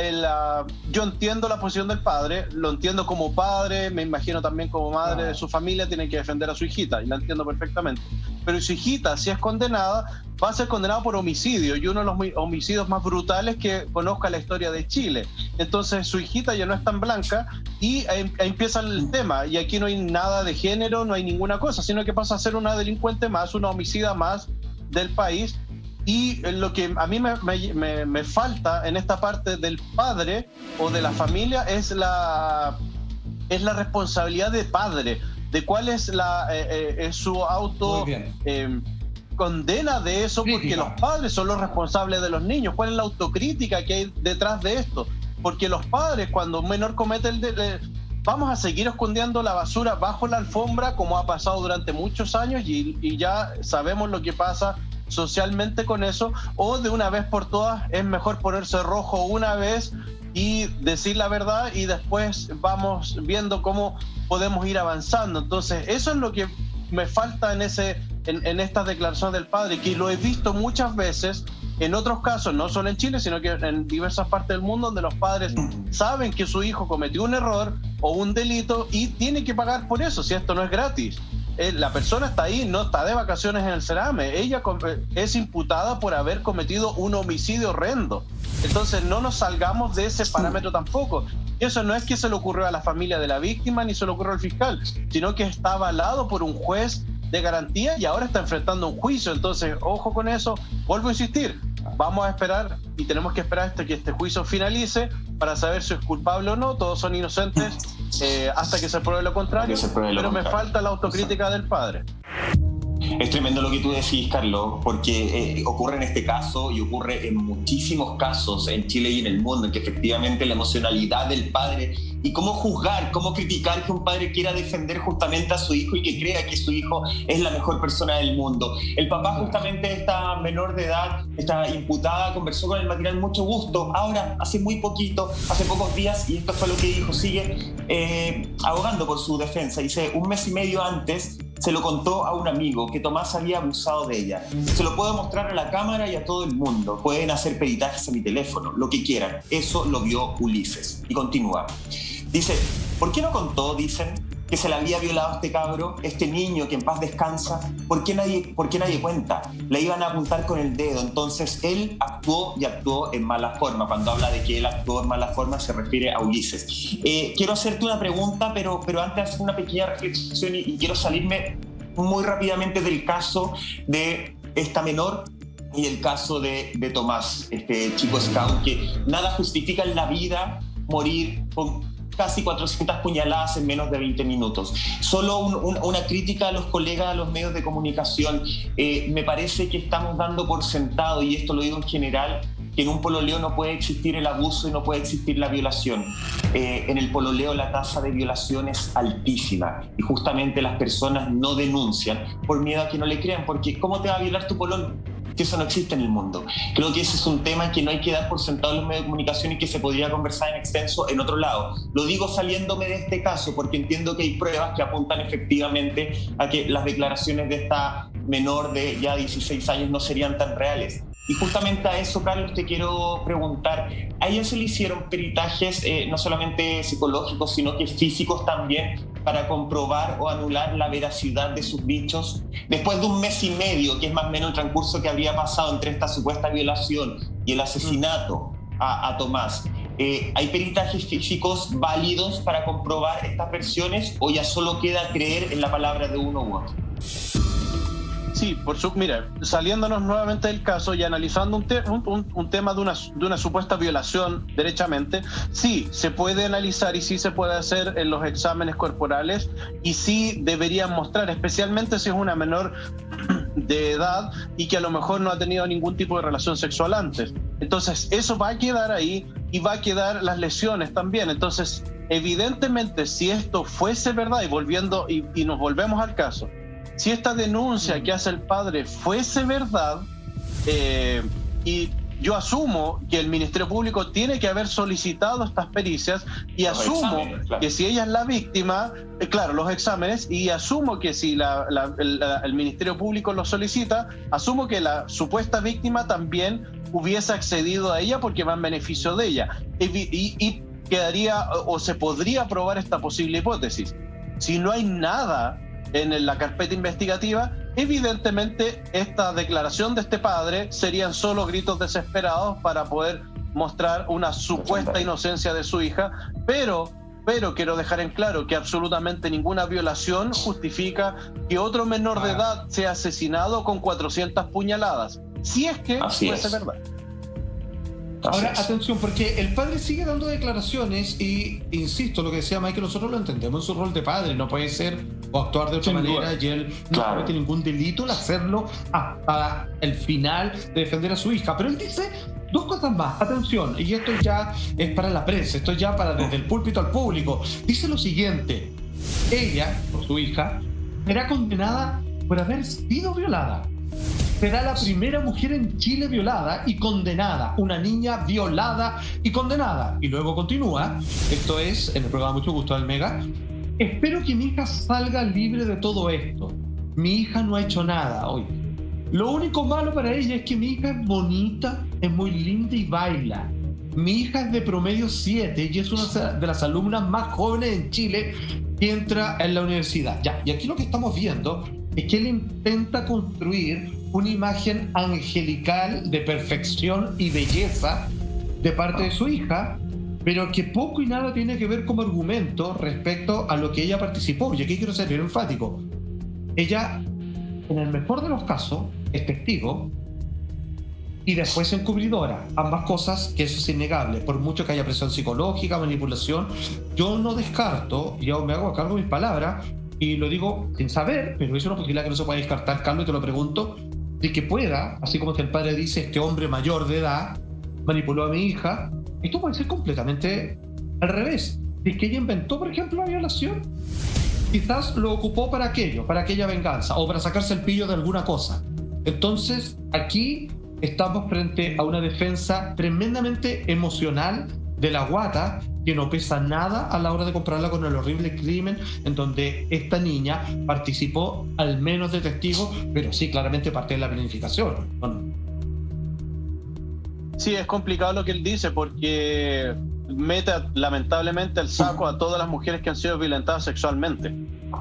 yo entiendo la posición del padre, lo entiendo como padre, me imagino también como madre de su familia, tiene que defender a su hijita, y la entiendo perfectamente. Pero su hijita, si es condenada, va a ser condenada por homicidio, y uno de los homicidios más brutales que conozca la historia de Chile. Entonces su hijita ya no es tan blanca, y ahí empieza el tema, y aquí no hay nada de género, no hay ninguna cosa, sino que pasa a ser una delincuente más, una homicida más del país. Y lo que a mí me falta en esta parte del padre o de la familia es la responsabilidad de padre, de cuál es su auto condena de eso, porque los padres son los responsables de los niños. ¿Cuál es la autocrítica que hay detrás de esto? Porque los padres, cuando un menor comete vamos a seguir escondiendo la basura bajo la alfombra, como ha pasado durante muchos años, y ya sabemos lo que pasa socialmente con eso, o de una vez por todas es mejor ponerse rojo una vez y decir la verdad, y después vamos viendo cómo podemos ir avanzando. Entonces eso es lo que me falta en esta declaración del padre, que lo he visto muchas veces en otros casos, no solo en Chile, sino que en diversas partes del mundo, donde los padres saben que su hijo cometió un error o un delito y tiene que pagar por eso, si esto no es gratis. La persona está ahí, no está de vacaciones en el Cerame, ella es imputada por haber cometido un homicidio horrendo. Entonces no nos salgamos de ese parámetro tampoco. Y eso no es que se le ocurrió a la familia de la víctima ni se le ocurrió al fiscal, sino que está avalado por un juez de garantía y ahora está enfrentando un juicio. Entonces, ojo con eso. Vuelvo a insistir, vamos a esperar y tenemos que esperar hasta que este juicio finalice para saber si es culpable o no. Todos son inocentes hasta que se pruebe lo contrario, pero me falta la autocrítica del padre. Es tremendo lo que tú decís, Carlos, porque ocurre en este caso y ocurre en muchísimos casos en Chile y en el mundo, en que efectivamente la emocionalidad del padre y cómo juzgar, cómo criticar que un padre quiera defender justamente a su hijo y que crea que su hijo es la mejor persona del mundo. El papá justamente de esta menor de edad, esta imputada, conversó con el matinal Mucho Gusto, ahora, hace muy poquito, hace pocos días, y esto fue lo que dijo, sigue abogando por su defensa. Dice, 1 mes y medio antes se lo contó a un amigo que Tomás había abusado de ella. Se lo puedo mostrar a la cámara y a todo el mundo. Pueden hacer peritajes a mi teléfono, lo que quieran. Eso lo vio Ulises. Y continúa. Dice, ¿por qué no contó, dicen, que se le había violado a este cabro, este niño que en paz descansa? ¿Por qué nadie cuenta? Le iban a apuntar con el dedo. Entonces él actuó y actuó en mala forma. Cuando habla de que él actuó en mala forma se refiere a Ulises. Quiero hacerte una pregunta, pero antes hacer una pequeña reflexión y quiero salirme muy rápidamente del caso de esta menor y el caso de Tomás, este chico scout, que nada justifica en la vida morir con casi 400 puñaladas en menos de 20 minutos. Solo una crítica a los colegas, a los medios de comunicación. Me parece que estamos dando por sentado, y esto lo digo en general, que en un pololeo no puede existir el abuso y no puede existir la violación. En el pololeo la tasa de violación es altísima y justamente las personas no denuncian por miedo a que no le crean, porque ¿cómo te va a violar tu pololo? Que eso no existe en el mundo. Creo que ese es un tema que no hay que dar por sentado en los medios de comunicación y que se podría conversar en extenso en otro lado. Lo digo saliéndome de este caso porque entiendo que hay pruebas que apuntan efectivamente a que las declaraciones de esta menor de ya 16 años no serían tan reales. Y justamente a eso, Carlos, te quiero preguntar, ¿a ella se le hicieron peritajes no solamente psicológicos, sino que físicos también para comprobar o anular la veracidad de sus dichos? Después de un mes y medio, que es más o menos el transcurso que habría pasado entre esta supuesta violación y el asesinato a Tomás, ¿hay peritajes físicos válidos para comprobar estas versiones o ya solo queda creer en la palabra de uno u otro? Sí, mira, saliéndonos nuevamente del caso y analizando un tema de una supuesta violación derechamente, sí, se puede analizar y sí se puede hacer en los exámenes corporales y sí deberían mostrar, especialmente si es una menor de edad y que a lo mejor no ha tenido ningún tipo de relación sexual antes. Entonces, eso va a quedar ahí y va a quedar las lesiones también. Entonces, evidentemente, si esto fuese verdad, y nos volvemos al caso, si esta denuncia que hace el padre fuese verdad, y yo asumo que el Ministerio Público tiene que haber solicitado estas pericias y asumo que si ella es la víctima, claro, los exámenes, y asumo que si el Ministerio Público lo solicita, asumo que la supuesta víctima también hubiese accedido a ella porque va en beneficio de ella. Y quedaría, o se podría probar esta posible hipótesis. Si no hay nada en la carpeta investigativa, evidentemente esta declaración de este padre serían solo gritos desesperados para poder mostrar una supuesta inocencia de su hija, pero quiero dejar en claro que absolutamente ninguna violación justifica que otro menor de edad sea asesinado con 400 puñaladas, si es que fuese verdad. Ahora, atención, porque el padre sigue dando declaraciones y, insisto, lo que decía Michael, nosotros lo entendemos en su rol de padre, no puede ser o actuar de otra manera y él no comete ningún delito al hacerlo hasta el final de defender a su hija. Pero él dice dos cosas más, atención, y esto ya es para la prensa, esto ya para desde el púlpito al público. Dice lo siguiente: ella, por su hija, será condenada por haber sido violada. Será la primera mujer en Chile violada y condenada, una niña violada y condenada. Y luego continúa, esto es en el programa Mucho Gusto del Mega: espero que mi hija salga libre de todo esto. Mi hija no ha hecho nada hoy. Lo único malo para ella es que mi hija es bonita, es muy linda y baila. Mi hija es de promedio 7 y es una de las alumnas más jóvenes en Chile que entra en la universidad. Ya, y aquí lo que estamos viendo es que él intenta construir una imagen angelical de perfección y belleza de parte de su hija, pero que poco y nada tiene que ver como argumento respecto a lo que ella participó. Y aquí quiero ser bien enfático. Ella, en el mejor de los casos, es testigo y después encubridora. Ambas cosas, que eso es innegable. Por mucho que haya presión psicológica, manipulación, yo no descarto, yo me hago a cargo de mis palabras, y lo digo sin saber, pero es una posibilidad que no se puede descartar, Carlos, y te lo pregunto, de que pueda, así como que el padre dice, este hombre mayor de edad manipuló a mi hija. Esto puede ser completamente al revés. De que ella inventó, por ejemplo, la violación, quizás lo ocupó para aquello, para aquella venganza, o para sacarse el pillo de alguna cosa. Entonces, aquí estamos frente a una defensa tremendamente emocional de la guata, que no pesa nada a la hora de compararla con el horrible crimen en donde esta niña participó, al menos de testigo, pero sí, claramente parte de la planificación. Sí, es complicado lo que él dice porque mete lamentablemente al saco a todas las mujeres que han sido violentadas sexualmente,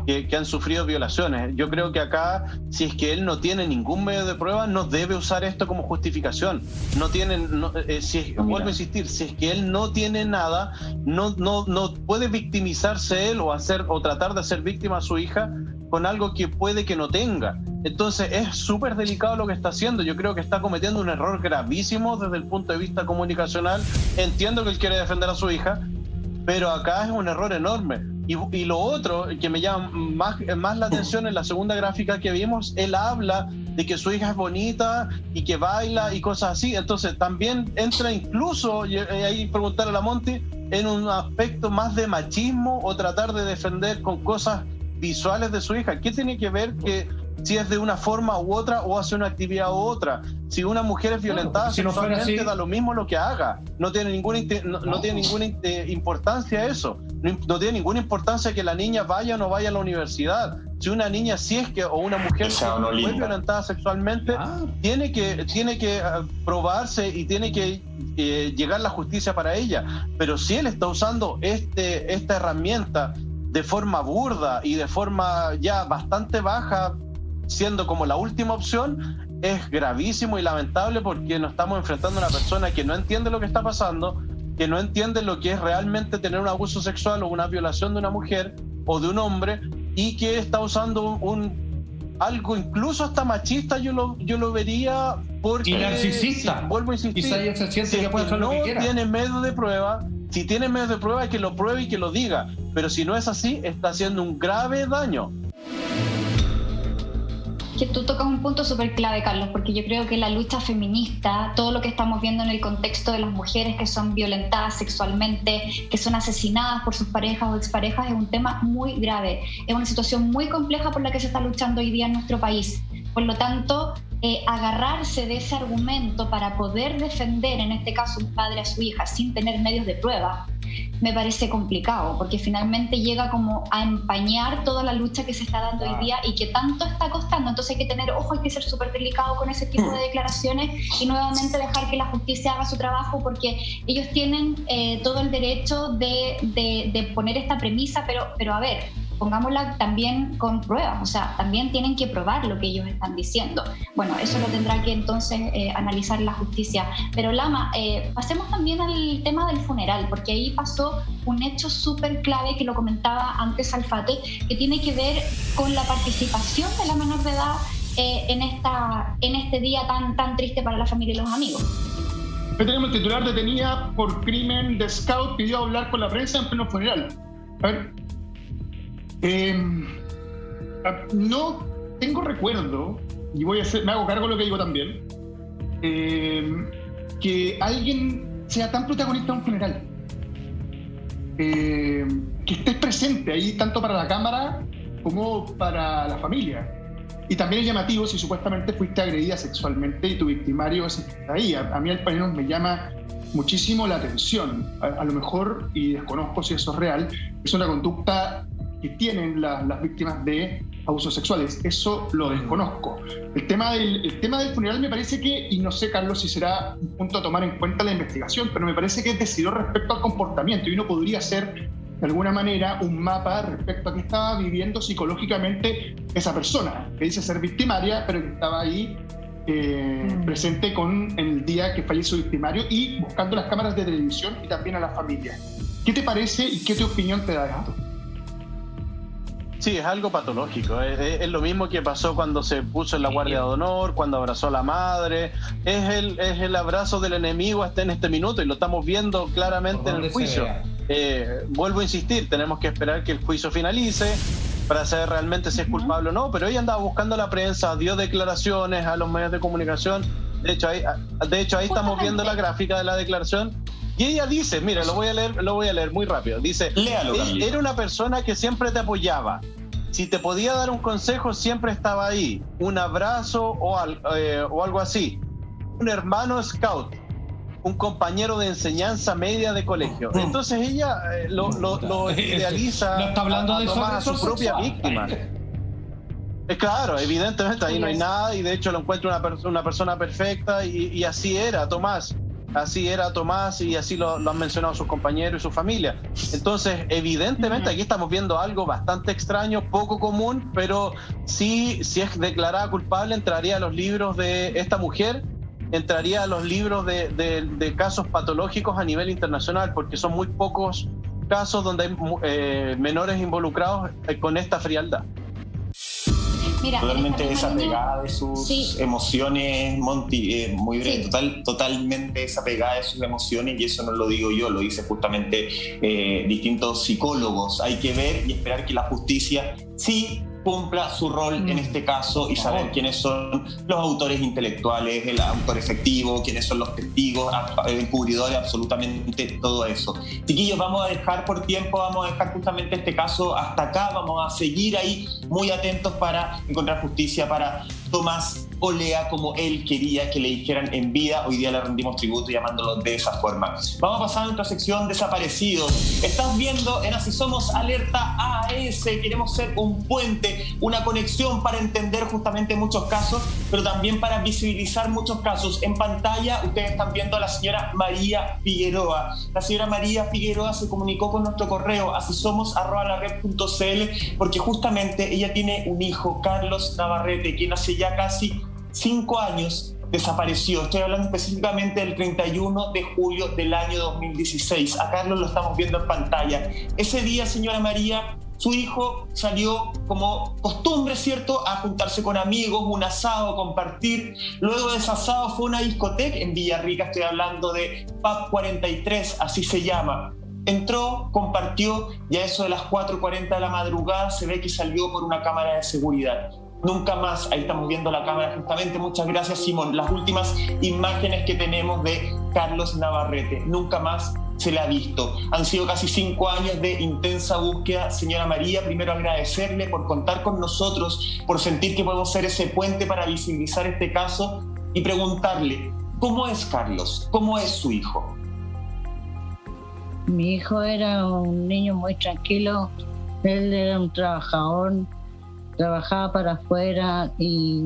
que han sufrido violaciones. Yo creo que acá, si es que él no tiene ningún medio de prueba, no debe usar esto como justificación. Vuelvo a insistir, si es que él no tiene nada, no puede victimizarse él o tratar de hacer víctima a su hija con algo que puede que no tenga. Entonces es súper delicado lo que está haciendo. Yo creo que está cometiendo un error gravísimo desde el punto de vista comunicacional. Entiendo que él quiere defender a su hija, pero acá es un error enorme. Y lo otro que me llama más la atención en la segunda gráfica que vimos, él habla de que su hija es bonita y que baila y cosas así. Entonces también entra incluso, ahí preguntar a la Monty, en un aspecto más de machismo o tratar de defender con cosas visuales de su hija. ¿Qué tiene que ver que si es de una forma u otra o hace una actividad u otra? Si una mujer es violentada sexualmente, da lo mismo lo que haga. No tiene ninguna importancia eso. No tiene ninguna importancia que la niña vaya o no vaya a la universidad. Si una niña o una mujer fue violentada sexualmente, tiene que probarse y tiene que llegar la justicia para ella. Pero si él está usando esta herramienta de forma burda y de forma ya bastante baja, siendo como la última opción, es gravísimo y lamentable, porque nos estamos enfrentando a una persona que no entiende lo que está pasando, que no entiende lo que es realmente tener un abuso sexual o una violación de una mujer o de un hombre, y que está usando algo incluso hasta machista, yo lo vería, porque y narcisista. Vuelvo a insistir, tiene medios de prueba. Si tiene medios de prueba, que lo pruebe y que lo diga, pero si no es así, está haciendo un grave daño. Que tú tocas un punto súper clave, Carlos, porque yo creo que la lucha feminista, todo lo que estamos viendo en el contexto de las mujeres que son violentadas sexualmente, que son asesinadas por sus parejas o exparejas, es un tema muy grave. Es una situación muy compleja por la que se está luchando hoy día en nuestro país. Por lo tanto, agarrarse de ese argumento para poder defender, en este caso, un padre a su hija sin tener medios de prueba, me parece complicado, porque finalmente llega como a empañar toda la lucha que se está dando hoy día y que tanto está costando. Entonces hay que tener ojo, hay que ser súper delicado con ese tipo de declaraciones y nuevamente dejar que la justicia haga su trabajo, porque ellos tienen todo el derecho de poner esta premisa, pero a ver, pongámosla también con pruebas, o sea, también tienen que probar lo que ellos están diciendo. Bueno, eso lo tendrá que entonces analizar la justicia. Pero Lama, pasemos también al tema del funeral, porque ahí pasó un hecho súper clave que lo comentaba antes Alfate, que tiene que ver con la participación de la menor de edad en este día tan triste para la familia y los amigos. Hoy tenemos el titular: detenida por crimen de scout, pidió hablar con la prensa en pleno funeral. A ver, no tengo recuerdo, y me hago cargo de lo que digo también, que alguien sea tan protagonista de un funeral, que estés presente ahí tanto para la cámara como para la familia. Y también es llamativo si supuestamente fuiste agredida sexualmente y tu victimario es el que está ahí. A mí al menos me llama muchísimo la atención. A lo mejor, y desconozco si eso es real, es una conducta que tienen las víctimas de abusos sexuales. Eso lo desconozco. El tema del funeral me parece que, y no sé, Carlos, si será un punto a tomar en cuenta la investigación, pero me parece que es decidido respecto al comportamiento, y uno podría hacer de alguna manera un mapa respecto a qué estaba viviendo psicológicamente esa persona, que dice ser victimaria, pero que estaba ahí presente con el día que falleció su victimario y buscando las cámaras de televisión y también a la familia. ¿Qué te parece y qué opinión te da esto? Sí, es algo patológico. Es lo mismo que pasó cuando se puso en la guardia de honor, cuando abrazó a la madre. Es el abrazo del enemigo hasta en este minuto, y lo estamos viendo claramente en el juicio. Vuelvo a insistir, tenemos que esperar que el juicio finalice para saber realmente si es culpable o no, pero ella andaba buscando a la prensa, dio declaraciones a los medios de comunicación. De hecho ahí estamos viendo la gráfica de la declaración. Y ella dice, mira, lo voy a leer muy rápido. Dice, era una persona que siempre te apoyaba. Si te podía dar un consejo, siempre estaba ahí. Un abrazo o algo así. Un hermano scout, un compañero de enseñanza media de colegio. Entonces ella lo idealiza, no está hablando de a su propia víctima. Claro, evidentemente ahí no hay nada, y de hecho lo encuentro una persona perfecta, y así era Tomás. Así era Tomás, y así lo han mencionado sus compañeros y su familia. Entonces, evidentemente aquí estamos viendo algo bastante extraño, poco común, pero sí, si es declarada culpable, entraría a los libros de esta mujer, entraría a los libros de casos patológicos a nivel internacional, porque son muy pocos casos donde hay menores involucrados con esta frialdad. Mira, totalmente en esta misma desapegada de sus Sí. emociones, Monty, muy breve, Sí. totalmente desapegada de sus emociones, y eso no lo digo yo, lo dice justamente distintos psicólogos. Hay que ver y esperar que la justicia sí cumpla su rol en este caso y saber quiénes son los autores intelectuales, el autor efectivo, quiénes son los testigos, encubridores, absolutamente todo eso. Chiquillos, vamos a dejar por tiempo, vamos a dejar justamente este caso hasta acá, vamos a seguir ahí muy atentos para encontrar justicia para Tomás Olea, como él quería que le dijeran en vida. Hoy día le rendimos tributo llamándolo de esa forma. Vamos a pasar a nuestra sección Desaparecidos. Estás viendo en Así Somos Alerta AS. Queremos ser un puente, una conexión para entender justamente muchos casos, pero también para visibilizar muchos casos. En pantalla ustedes están viendo a la señora María Figueroa. La señora María Figueroa se comunicó con nuestro correo asisomos@lared.cl porque justamente ella tiene un hijo, Carlos Navarrete, quien hace ya casi 5 años desapareció. Estoy hablando específicamente del 31 de julio del año 2016. A Carlos lo estamos viendo en pantalla. Ese día, señora María, su hijo salió como costumbre, ¿cierto?, a juntarse con amigos, un asado, a compartir. Luego de ese asado fue a una discoteca en Villarrica, estoy hablando de Pub 43, así se llama. Entró, compartió, y a eso de las 4:40 de la madrugada se ve que salió por una cámara de seguridad. Nunca más, ahí estamos viendo la cámara justamente, muchas gracias Simón, las últimas imágenes que tenemos de Carlos Navarrete, nunca más se le ha visto. Han sido casi 5 años de intensa búsqueda. Señora María, primero agradecerle por contar con nosotros, por sentir que podemos ser ese puente para visibilizar este caso y preguntarle, ¿cómo es Carlos? ¿Cómo es su hijo? Mi hijo era un niño muy tranquilo, él era un trabajador, trabajaba para afuera y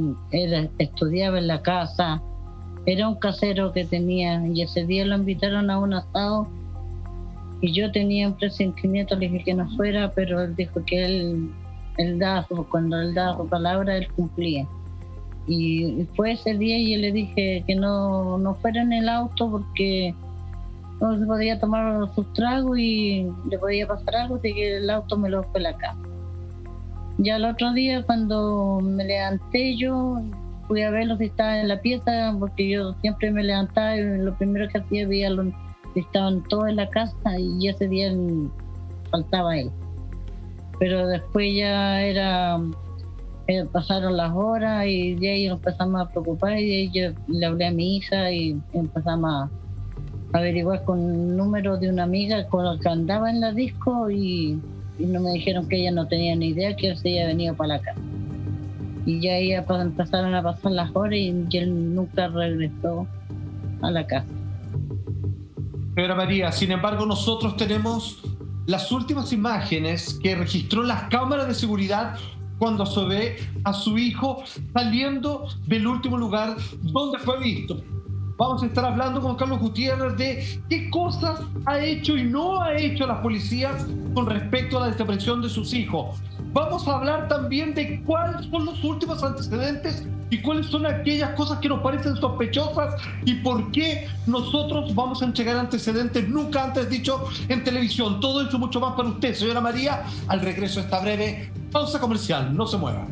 estudiaba en la casa, era un casero que tenía, y ese día lo invitaron a un asado y yo tenía un presentimiento, le dije que no fuera, pero él dijo que él cuando él daba su palabra, él cumplía. Y fue ese día y yo le dije que no fuera en el auto porque no se podía tomar sus tragos y le podía pasar algo, así que el auto me lo fue a la casa. Ya el otro día cuando me levanté yo fui a verlo si estaba en la pieza, porque yo siempre me levantaba y lo primero que hacía veía si estaban todos en la casa, y ese día faltaba él. Pero después ya pasaron las horas y de ahí nos empezamos a preocupar, y de ahí yo le hablé a mi hija y empezamos a averiguar con el número de una amiga con la que andaba en la disco, y no me dijeron que ella no tenía ni idea que él se había venido para la casa. Y ya ahí empezaron a pasar las horas y él nunca regresó a la casa. Señora María, sin embargo, nosotros tenemos las últimas imágenes que registró las cámaras de seguridad cuando se ve a su hijo saliendo del último lugar donde fue visto. Vamos a estar hablando con Carlos Gutiérrez de qué cosas ha hecho y no ha hecho la policía con respecto a la desaparición de sus hijos. Vamos a hablar también de cuáles son los últimos antecedentes y cuáles son aquellas cosas que nos parecen sospechosas y por qué nosotros vamos a entregar antecedentes nunca antes dicho en televisión. Todo eso y mucho más para usted, señora María, al regreso de esta breve pausa comercial. No se mueva.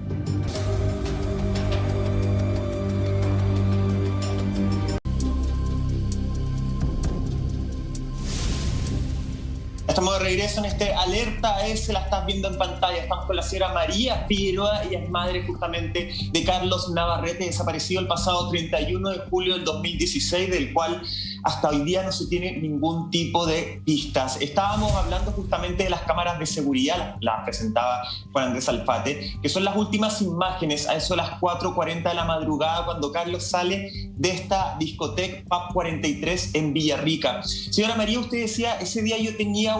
Estamos de regreso en este Alerta AS, la estás viendo en pantalla. Estamos con la señora María Figueroa, ella es madre justamente de Carlos Navarrete, desaparecido el pasado 31 de julio del 2016, del cual hasta hoy día no se tiene ningún tipo de pistas. Estábamos hablando justamente de las cámaras de seguridad, las presentaba Juan Andrés Alfate, que son las últimas imágenes a eso de las 4:40 de la madrugada cuando Carlos sale de esta discoteca Pub 43 en Villarrica. Señora María, usted decía, ese día yo tenía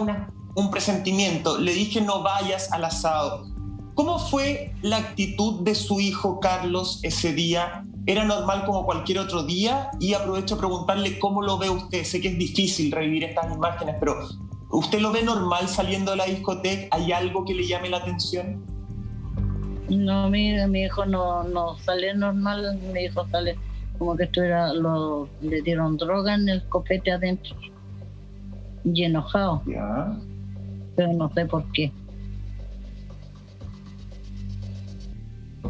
un presentimiento, le dije no vayas al asado. ¿Cómo fue la actitud de su hijo Carlos ese día? ¿Era normal como cualquier otro día? Y aprovecho a preguntarle cómo lo ve usted. Sé que es difícil revivir estas imágenes, pero ¿usted lo ve normal saliendo de la discoteca? ¿Hay algo que le llame la atención? No, mi hijo no sale normal, mi hijo sale como que le dieron droga en el copete adentro y enojado. Ya. Pero no sé por qué.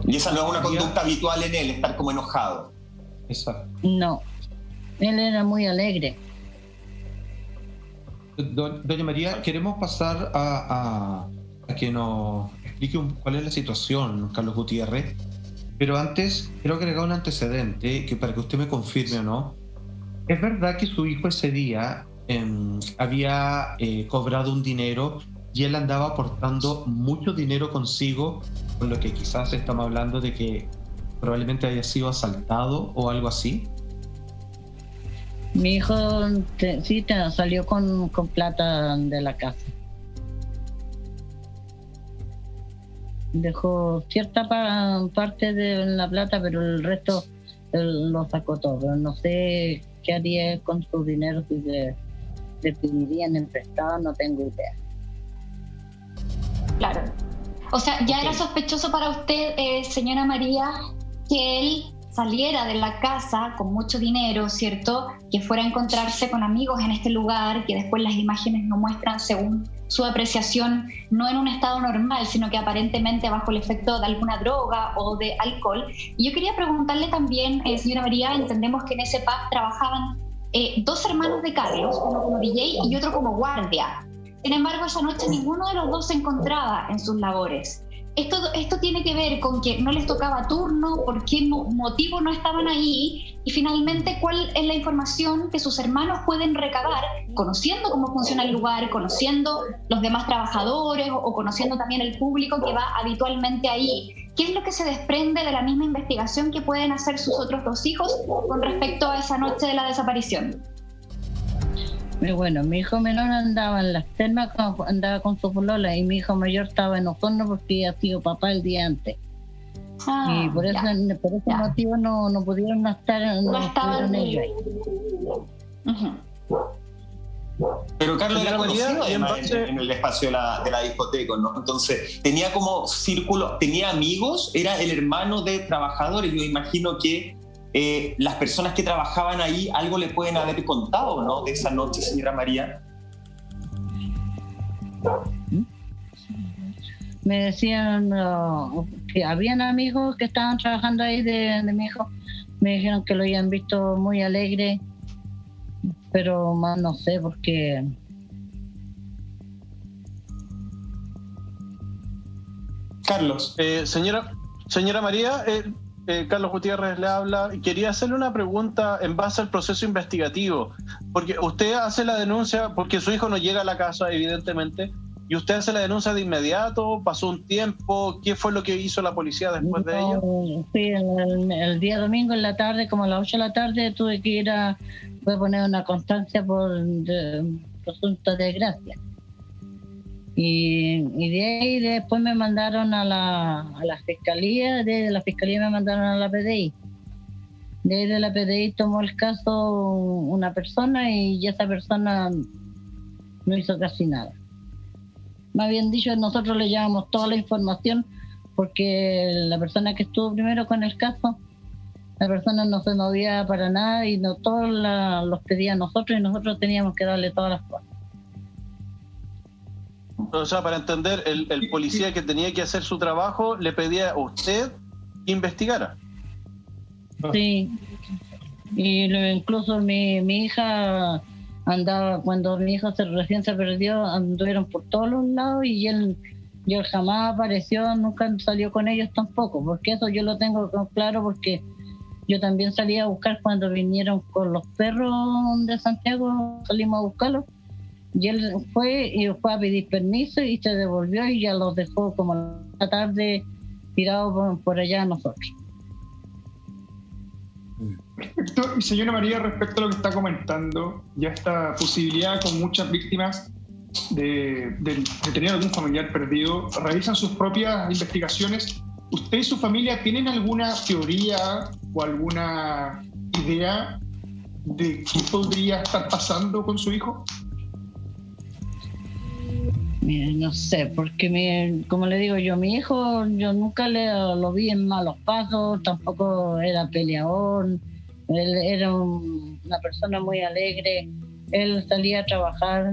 Y esa no es una conducta habitual en él, estar como enojado. Exacto. No, él era muy alegre. Doña María, queremos pasar a que nos explique cuál es la situación, Carlos Gutiérrez, pero antes quiero agregar un antecedente que para que usted me confirme o no. ¿Es verdad que su hijo ese día había cobrado un dinero y él andaba aportando mucho dinero consigo, con lo que quizás estamos hablando de que probablemente haya sido asaltado o algo así? Mi hijo salió con plata de la casa. Dejó cierta parte de la plata, pero el resto él lo sacó todo. Pero no sé qué haría él con su dinero, si le pedirían en prestado, no tengo idea. Claro. O sea, ya era sospechoso para usted, señora María, que él saliera de la casa con mucho dinero, ¿cierto? Que fuera a encontrarse con amigos en este lugar, que después las imágenes no muestran, según su apreciación, no en un estado normal, sino que aparentemente bajo el efecto de alguna droga o de alcohol. Y yo quería preguntarle también, señora María, entendemos que en ese pub trabajaban dos hermanos de Carlos, uno como DJ y otro como guardia. Sin embargo, esa noche ninguno de los dos se encontraba en sus labores. Esto tiene que ver con que no les tocaba turno, por qué motivo no estaban ahí, y finalmente cuál es la información que sus hermanos pueden recabar, conociendo cómo funciona el lugar, conociendo los demás trabajadores o conociendo también el público que va habitualmente ahí. ¿Qué es lo que se desprende de la misma investigación que pueden hacer sus otros dos hijos con respecto a esa noche de la desaparición? Bueno, mi hijo menor andaba en las termas, andaba con su polola, y mi hijo mayor estaba en Osorno porque había sido papá el día antes. Y por ese motivo no pudieron estar, no estuvieron ellos ahí. Pero Carlos era conocido además en el espacio de la discoteca, ¿no? Entonces, tenía como círculo, tenía amigos, era el hermano de trabajadores. Yo imagino que las personas que trabajaban ahí algo le pueden haber contado, ¿no? De esa noche, señora María. Me decían que habían amigos que estaban trabajando ahí de mi hijo. Me dijeron que lo habían visto muy alegre, pero más no sé por qué. Carlos. Señora María, Carlos Gutiérrez le habla. Quería hacerle una pregunta en base al proceso investigativo, porque usted hace la denuncia, porque su hijo no llega a la casa, evidentemente, y usted hace la denuncia de inmediato. ¿Pasó un tiempo? ¿Qué fue lo que hizo la policía después de ello? Sí, el día domingo en la tarde, como a las 8 de la tarde, tuve que ir a poner una constancia por presunta desgracia. Y de ahí después me mandaron a la fiscalía, de la fiscalía me mandaron a la PDI. De ahí de la PDI tomó el caso una persona y esa persona no hizo casi nada. Más bien dicho, nosotros le llevamos toda la información porque la persona que estuvo primero con el caso, la persona no se movía para nada y no todos los pedía a nosotros y nosotros teníamos que darle todas las cosas. O sea, para entender, el policía que tenía que hacer su trabajo le pedía a usted que investigara. Sí, y incluso mi hija andaba, cuando mi hijo recién se perdió, anduvieron por todos los lados y él jamás apareció, nunca salió con ellos tampoco, porque eso yo lo tengo claro, porque yo también salí a buscar cuando vinieron con los perros de Santiago, salimos a buscarlos. Y él fue a pedir permiso y se devolvió y ya los dejó como a la tarde tirados por allá a nosotros. Perfecto. Y señora María, respecto a lo que está comentando, ya esta posibilidad con muchas víctimas de tener algún familiar perdido, realizan sus propias investigaciones. ¿Usted y su familia tienen alguna teoría o alguna idea de qué podría estar pasando con su hijo? No sé, porque como le digo yo, mi hijo, yo nunca lo vi en malos pasos, tampoco era peleador, él era una persona muy alegre, él salía a trabajar,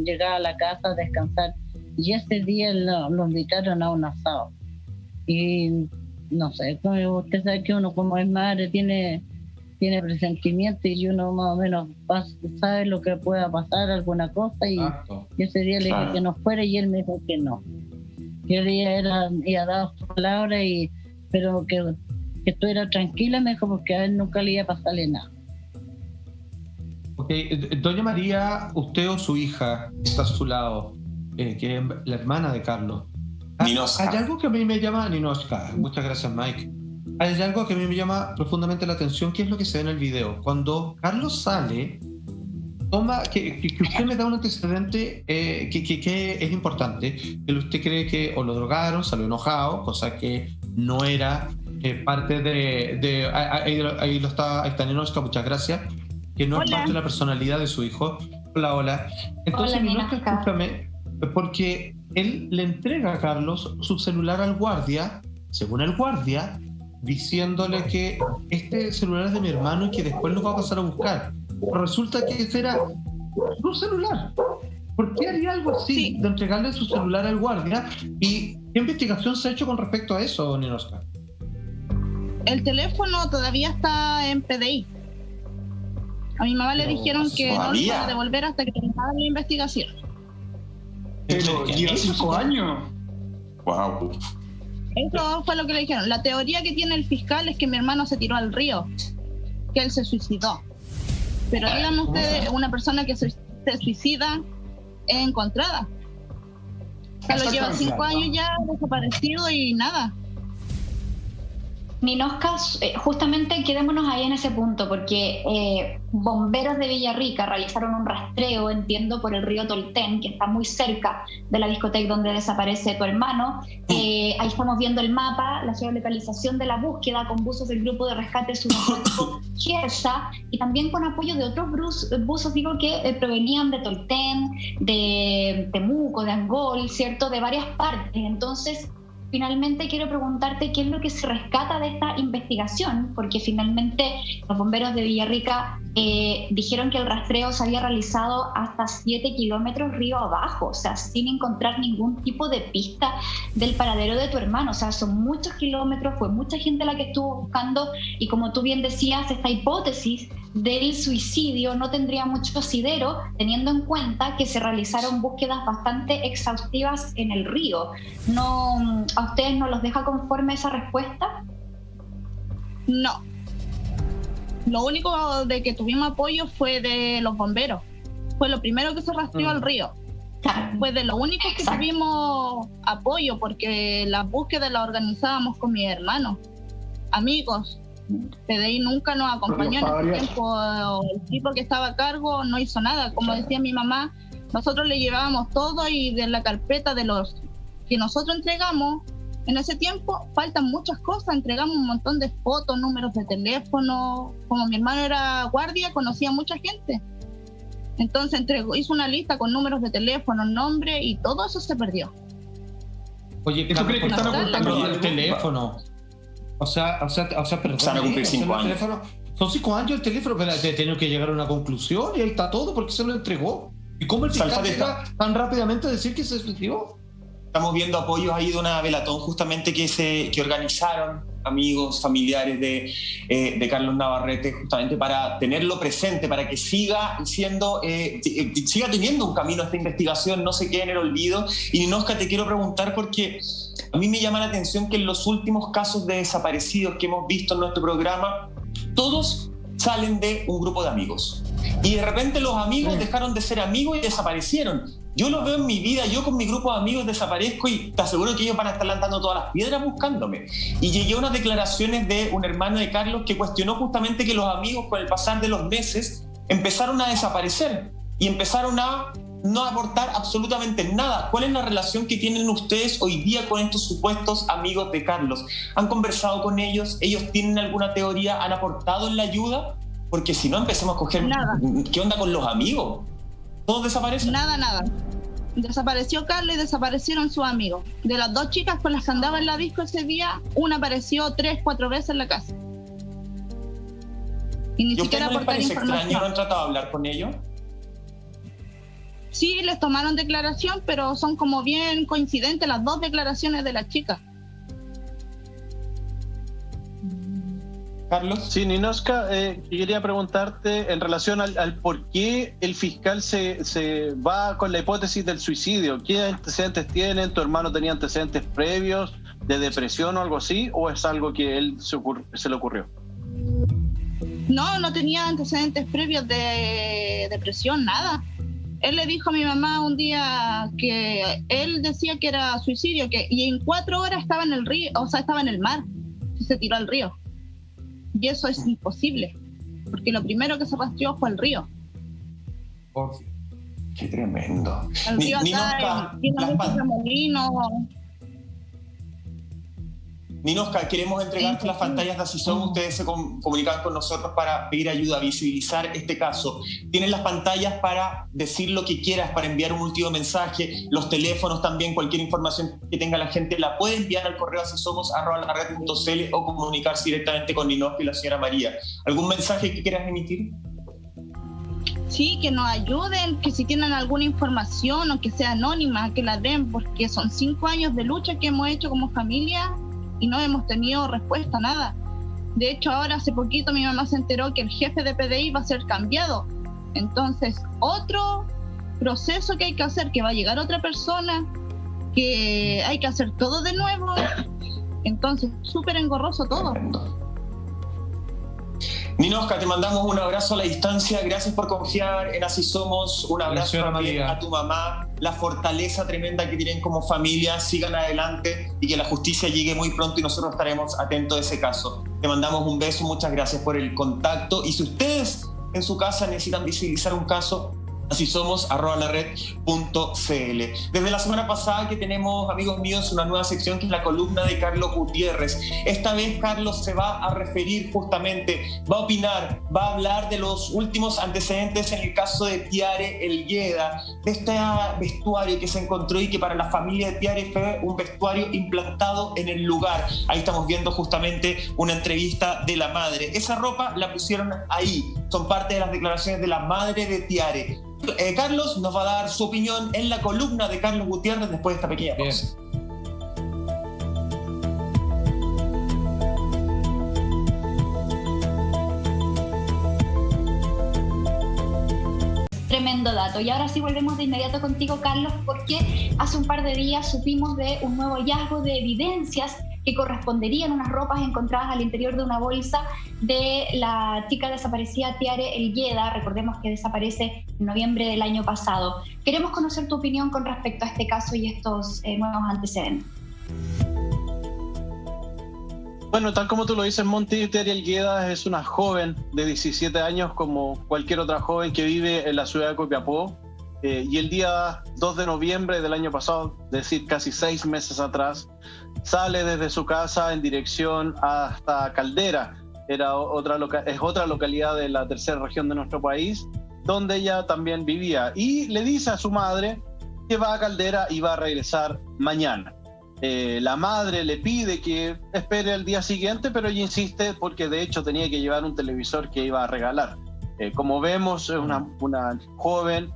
llegaba a la casa a descansar, y ese día lo invitaron a un asado. Y no sé, como usted sabe que uno como es madre tiene presentimiento y uno más o menos sabe lo que pueda pasar, alguna cosa, y yo ese día le dije que no fuera y él me dijo que no. Yo le había dado su palabra, pero que estuviera tranquila, me dijo, porque a él nunca le iba a pasarle nada. Ok, doña María, usted o su hija está a su lado, que es la hermana de Carlos. Ninoska. Hay algo que a mí me llama, Ninoska, muchas gracias, Mike. Hay algo que a mí me llama profundamente la atención, que es lo que se ve en el video. Cuando Carlos sale, que usted me da un antecedente que es importante, que usted cree que o lo drogaron, salió enojado, cosa que no era parte de ahí está Ninoska, muchas gracias, que no es parte de la personalidad de su hijo. Hola. Entonces, Ninoska, escúchame, porque él le entrega a Carlos su celular al guardia, según el guardia, diciéndole que este celular es de mi hermano y que después lo va a pasar a buscar. Pero resulta que ese era su celular. ¿Por qué haría algo así, de entregarle su celular al guardia? ¿Y qué investigación se ha hecho con respecto a eso, Ninoska? El teléfono todavía está en PDI. A mi mamá le dijeron que no lo iban a devolver hasta que terminara la investigación. Pero lleva 5 años. Wow. Eso fue lo que le dijeron. La teoría que tiene el fiscal es que mi hermano se tiró al río, que él se suicidó. Pero díganme ustedes, una persona que se suicida es encontrada. Lo lleva 5 años ya desaparecido y nada. Ninoska, justamente quedémonos ahí en ese punto, porque bomberos de Villarrica realizaron un rastreo, entiendo, por el río Tolten, que está muy cerca de la discoteca donde desaparece tu hermano. Ahí estamos viendo el mapa, la geolocalización de la búsqueda con buzos del grupo de rescate subacuático GERSA, y también con apoyo de otros buzos, que provenían de Tolten, de Temuco, de Angol, ¿cierto?, de varias partes. Entonces, finalmente quiero preguntarte qué es lo que se rescata de esta investigación, porque finalmente los bomberos de Villarrica dijeron que el rastreo se había realizado hasta 7 kilómetros río abajo, o sea, sin encontrar ningún tipo de pista del paradero de tu hermano. O sea, son muchos kilómetros, fue mucha gente la que estuvo buscando, y como tú bien decías, esta hipótesis del suicidio no tendría mucho asidero, teniendo en cuenta que se realizaron búsquedas bastante exhaustivas en el río. ¿No, a ustedes no los deja conforme esa respuesta? No. Lo único de que tuvimos apoyo fue de los bomberos. Fue lo primero que se rastreó al río. Fue de lo único que tuvimos apoyo, porque las búsquedas las organizábamos con mis hermanos, amigos. PDI nunca nos acompañó en ese tiempo. El tipo que estaba a cargo no hizo nada. Como decía mi mamá, nosotros le llevábamos todo, y de la carpeta de los que nosotros entregamos en ese tiempo faltan muchas cosas. Entregamos un montón de fotos, números de teléfono. Como mi hermano era guardia, conocía a mucha gente, entonces hizo una lista con números de teléfono, nombre, y todo eso se perdió. Oye, ¿tú crees que están ocultando el teléfono? O sea, perdón. Van a cumplir 5 años. Son 5 años el teléfono, pero te tenido que llegar a una conclusión, y ahí está todo, porque se lo entregó. ¿Y cómo el fiscal llega tan rápidamente a decir que se suicidó? Estamos viendo apoyos ahí de una velatón justamente que organizaron amigos, familiares de Carlos Navarrete, justamente para tenerlo presente, para que siga teniendo un camino esta investigación, no se quede en el olvido. Y Ninoska, te quiero preguntar, porque a mí me llama la atención que en los últimos casos de desaparecidos que hemos visto en nuestro programa, todos salen de un grupo de amigos. Y de repente los amigos dejaron de ser amigos y desaparecieron. Yo lo veo en mi vida, yo con mi grupo de amigos desaparezco, y te aseguro que ellos van a estar lanzando todas las piedras buscándome. Y llegué a unas declaraciones de un hermano de Carlos que cuestionó justamente que los amigos, con el pasar de los meses, empezaron a desaparecer y empezaron a no aportar absolutamente nada. ¿Cuál es la relación que tienen ustedes hoy día con estos supuestos amigos de Carlos? ¿Han conversado con ellos? ¿Ellos tienen alguna teoría? ¿Han aportado en la ayuda? Porque si no, empecemos a coger... Nada. ¿Qué onda con los amigos? ¿Todos desaparecen? Nada. Desapareció Carlos y desaparecieron sus amigos. De las 2 chicas con las que andaba en la disco ese día, una apareció 3-4 veces en la casa. Y ni siquiera ¿No les aportar parece información. extraño? ¿No han tratado de hablar con ellos? Sí, les tomaron declaración, pero son como bien coincidentes las 2 declaraciones de las chicas. Carlos. Sí, Ninoshka, quería preguntarte en relación al por qué el fiscal se va con la hipótesis del suicidio. ¿Qué antecedentes tienen? ¿Tu hermano tenía antecedentes previos de depresión o algo así? ¿O es algo que él se le ocurrió? No tenía antecedentes previos de depresión, nada. Él le dijo a mi mamá un día que él decía que era suicidio, y en 4 horas estaba en el río, o sea, estaba en el mar, y se tiró al río. Y eso es imposible, porque lo primero que se rastreó fue el río. Oh, qué tremendo. El río acá tiene muchos remolinos. Ninoshka, queremos entregarte las pantallas de Asisom. Ustedes se comunican con nosotros para pedir ayuda, visibilizar este caso. Tienen las pantallas para decir lo que quieras, para enviar un último mensaje, los teléfonos también, cualquier información que tenga la gente la puede enviar al correo asisomos@lared.cl o comunicarse directamente con Ninoshka y la señora María. ¿Algún mensaje que quieras emitir? Sí, que nos ayuden, que si tienen alguna información o que sea anónima, que la den, porque son 5 años de lucha que hemos hecho como familia y no hemos tenido respuesta, nada. De hecho, ahora hace poquito mi mamá se enteró que el jefe de PDI va a ser cambiado. Entonces, otro proceso que hay que hacer, que va a llegar otra persona, que hay que hacer todo de nuevo. Entonces, súper engorroso todo. Ninoshka, te mandamos un abrazo a la distancia. Gracias por confiar en Así Somos. Un abrazo también a tu mamá. La fortaleza tremenda que tienen como familia. Sigan adelante y que la justicia llegue muy pronto y nosotros estaremos atentos a ese caso. Te mandamos un beso. Muchas gracias por el contacto. Y si ustedes en su casa necesitan visibilizar un caso, Así somos, @lared.cl. Desde la semana pasada que tenemos, amigos míos, una nueva sección que es la columna de Carlos Gutiérrez. Esta vez Carlos se va a referir justamente, va a opinar, va a hablar de los últimos antecedentes en el caso de Tiare Elgueda, de este vestuario que se encontró y que para la familia de Tiare fue un vestuario implantado en el lugar. Ahí estamos viendo justamente una entrevista de la madre. Esa ropa la pusieron ahí, son parte de las declaraciones de la madre de Tiare. Carlos nos va a dar su opinión en la columna de Carlos Gutiérrez después de esta pequeña pausa. Tremendo dato. Y ahora sí volvemos de inmediato contigo, Carlos, porque hace un par de días supimos de un nuevo hallazgo de evidencias que corresponderían a unas ropas encontradas al interior de una bolsa de la chica desaparecida Tiare Elgueda. Recordemos que desaparece en noviembre del año pasado. Queremos conocer tu opinión con respecto a este caso y estos nuevos antecedentes. Bueno, tal como tú lo dices, Monty, Tiare Elgueda es una joven de 17 años como cualquier otra joven que vive en la ciudad de Copiapó. Y el día 2 de noviembre del año pasado, es decir, casi 6 meses atrás, sale desde su casa en dirección hasta Caldera. Es otra localidad de la tercera región de nuestro país, donde ella también vivía. Y le dice a su madre que va a Caldera y va a regresar mañana. La madre le pide que espere el día siguiente, pero ella insiste porque de hecho tenía que llevar un televisor que iba a regalar. Como vemos, es una joven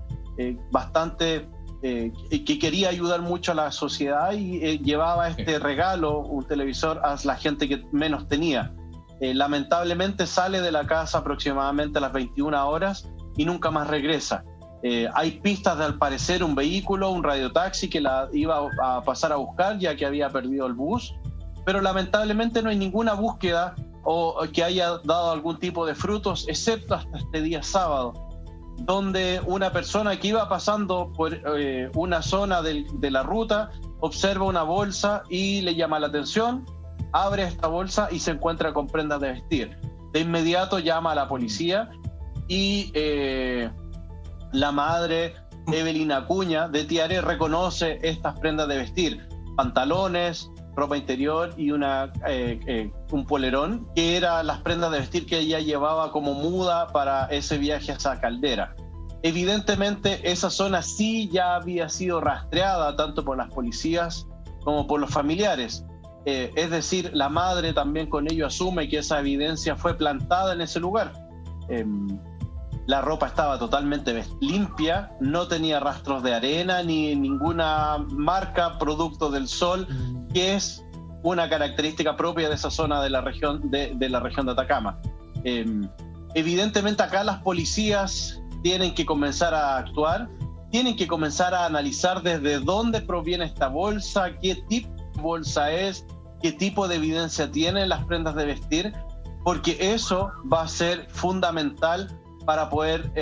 bastante que quería ayudar mucho a la sociedad y llevaba este regalo, un televisor, a la gente que menos tenía. Lamentablemente sale de la casa aproximadamente a las 21 horas y nunca más regresa. Hay pistas de, al parecer, un vehículo, un radiotaxi que la iba a pasar a buscar ya que había perdido el bus, pero lamentablemente no hay ninguna búsqueda o que haya dado algún tipo de frutos, excepto hasta este día sábado, donde una persona que iba pasando por una zona de la ruta observa una bolsa y le llama la atención, abre esta bolsa y se encuentra con prendas de vestir. De inmediato llama a la policía y la madre, Evelyn Acuña, de Tiare, reconoce estas prendas de vestir, pantalones, ropa interior y un polerón, que eran las prendas de vestir que ella llevaba como muda para ese viaje hacia Caldera. Evidentemente esa zona sí ya había sido rastreada tanto por las policías como por los familiares. Es decir, la madre también con ello asume que esa evidencia fue plantada en ese lugar. La ropa estaba totalmente limpia, no tenía rastros de arena ni ninguna marca producto del sol, que es una característica propia de esa zona de la región de Atacama. Evidentemente acá las policías tienen que comenzar a actuar, tienen que comenzar a analizar desde dónde proviene esta bolsa, qué tipo de bolsa es, qué tipo de evidencia tienen las prendas de vestir, porque eso va a ser fundamental para poder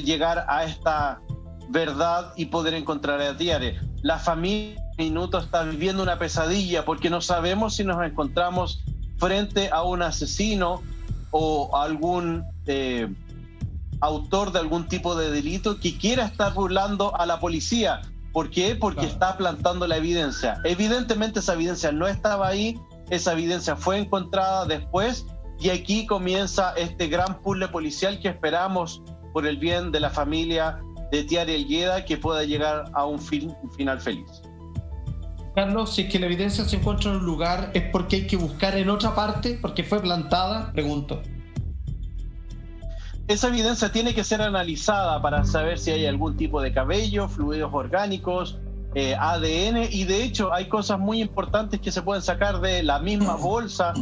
llegar a esta verdad y poder encontrar a Tiare. La familia Minuto está viviendo una pesadilla porque no sabemos si nos encontramos frente a un asesino o algún autor de algún tipo de delito que quiera estar burlando a la policía. ¿Por qué? Porque está plantando la evidencia. Evidentemente esa evidencia no estaba ahí, esa evidencia fue encontrada después y aquí comienza este gran puzzle policial que esperamos por el bien de la familia de Tiare Helgueda que pueda llegar a un final feliz. Carlos, si es que la evidencia se encuentra en un lugar, ¿es porque hay que buscar en otra parte? ¿Porque fue plantada? Pregunto. Esa evidencia tiene que ser analizada para saber si hay algún tipo de cabello, fluidos orgánicos, ADN, y de hecho hay cosas muy importantes que se pueden sacar de la misma bolsa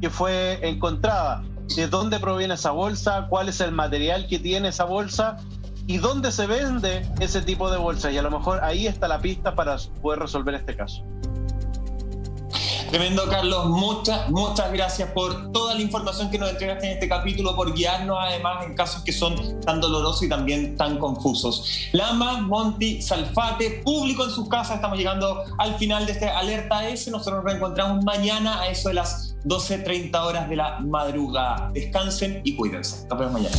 que fue encontrada. ¿De dónde proviene esa bolsa? ¿Cuál es el material que tiene esa bolsa? ¿Y dónde se vende ese tipo de bolsas? Y a lo mejor ahí está la pista para poder resolver este caso. Tremendo, Carlos. Muchas gracias por toda la información que nos entregaste en este capítulo, por guiarnos además en casos que son tan dolorosos y también tan confusos. Lama, Monty, Salfate, público en sus casas, estamos llegando al final de este Alerta S. Nosotros nos reencontramos mañana a eso de las 12:30 horas de la madrugada. Descansen y cuídense. Nos vemos mañana.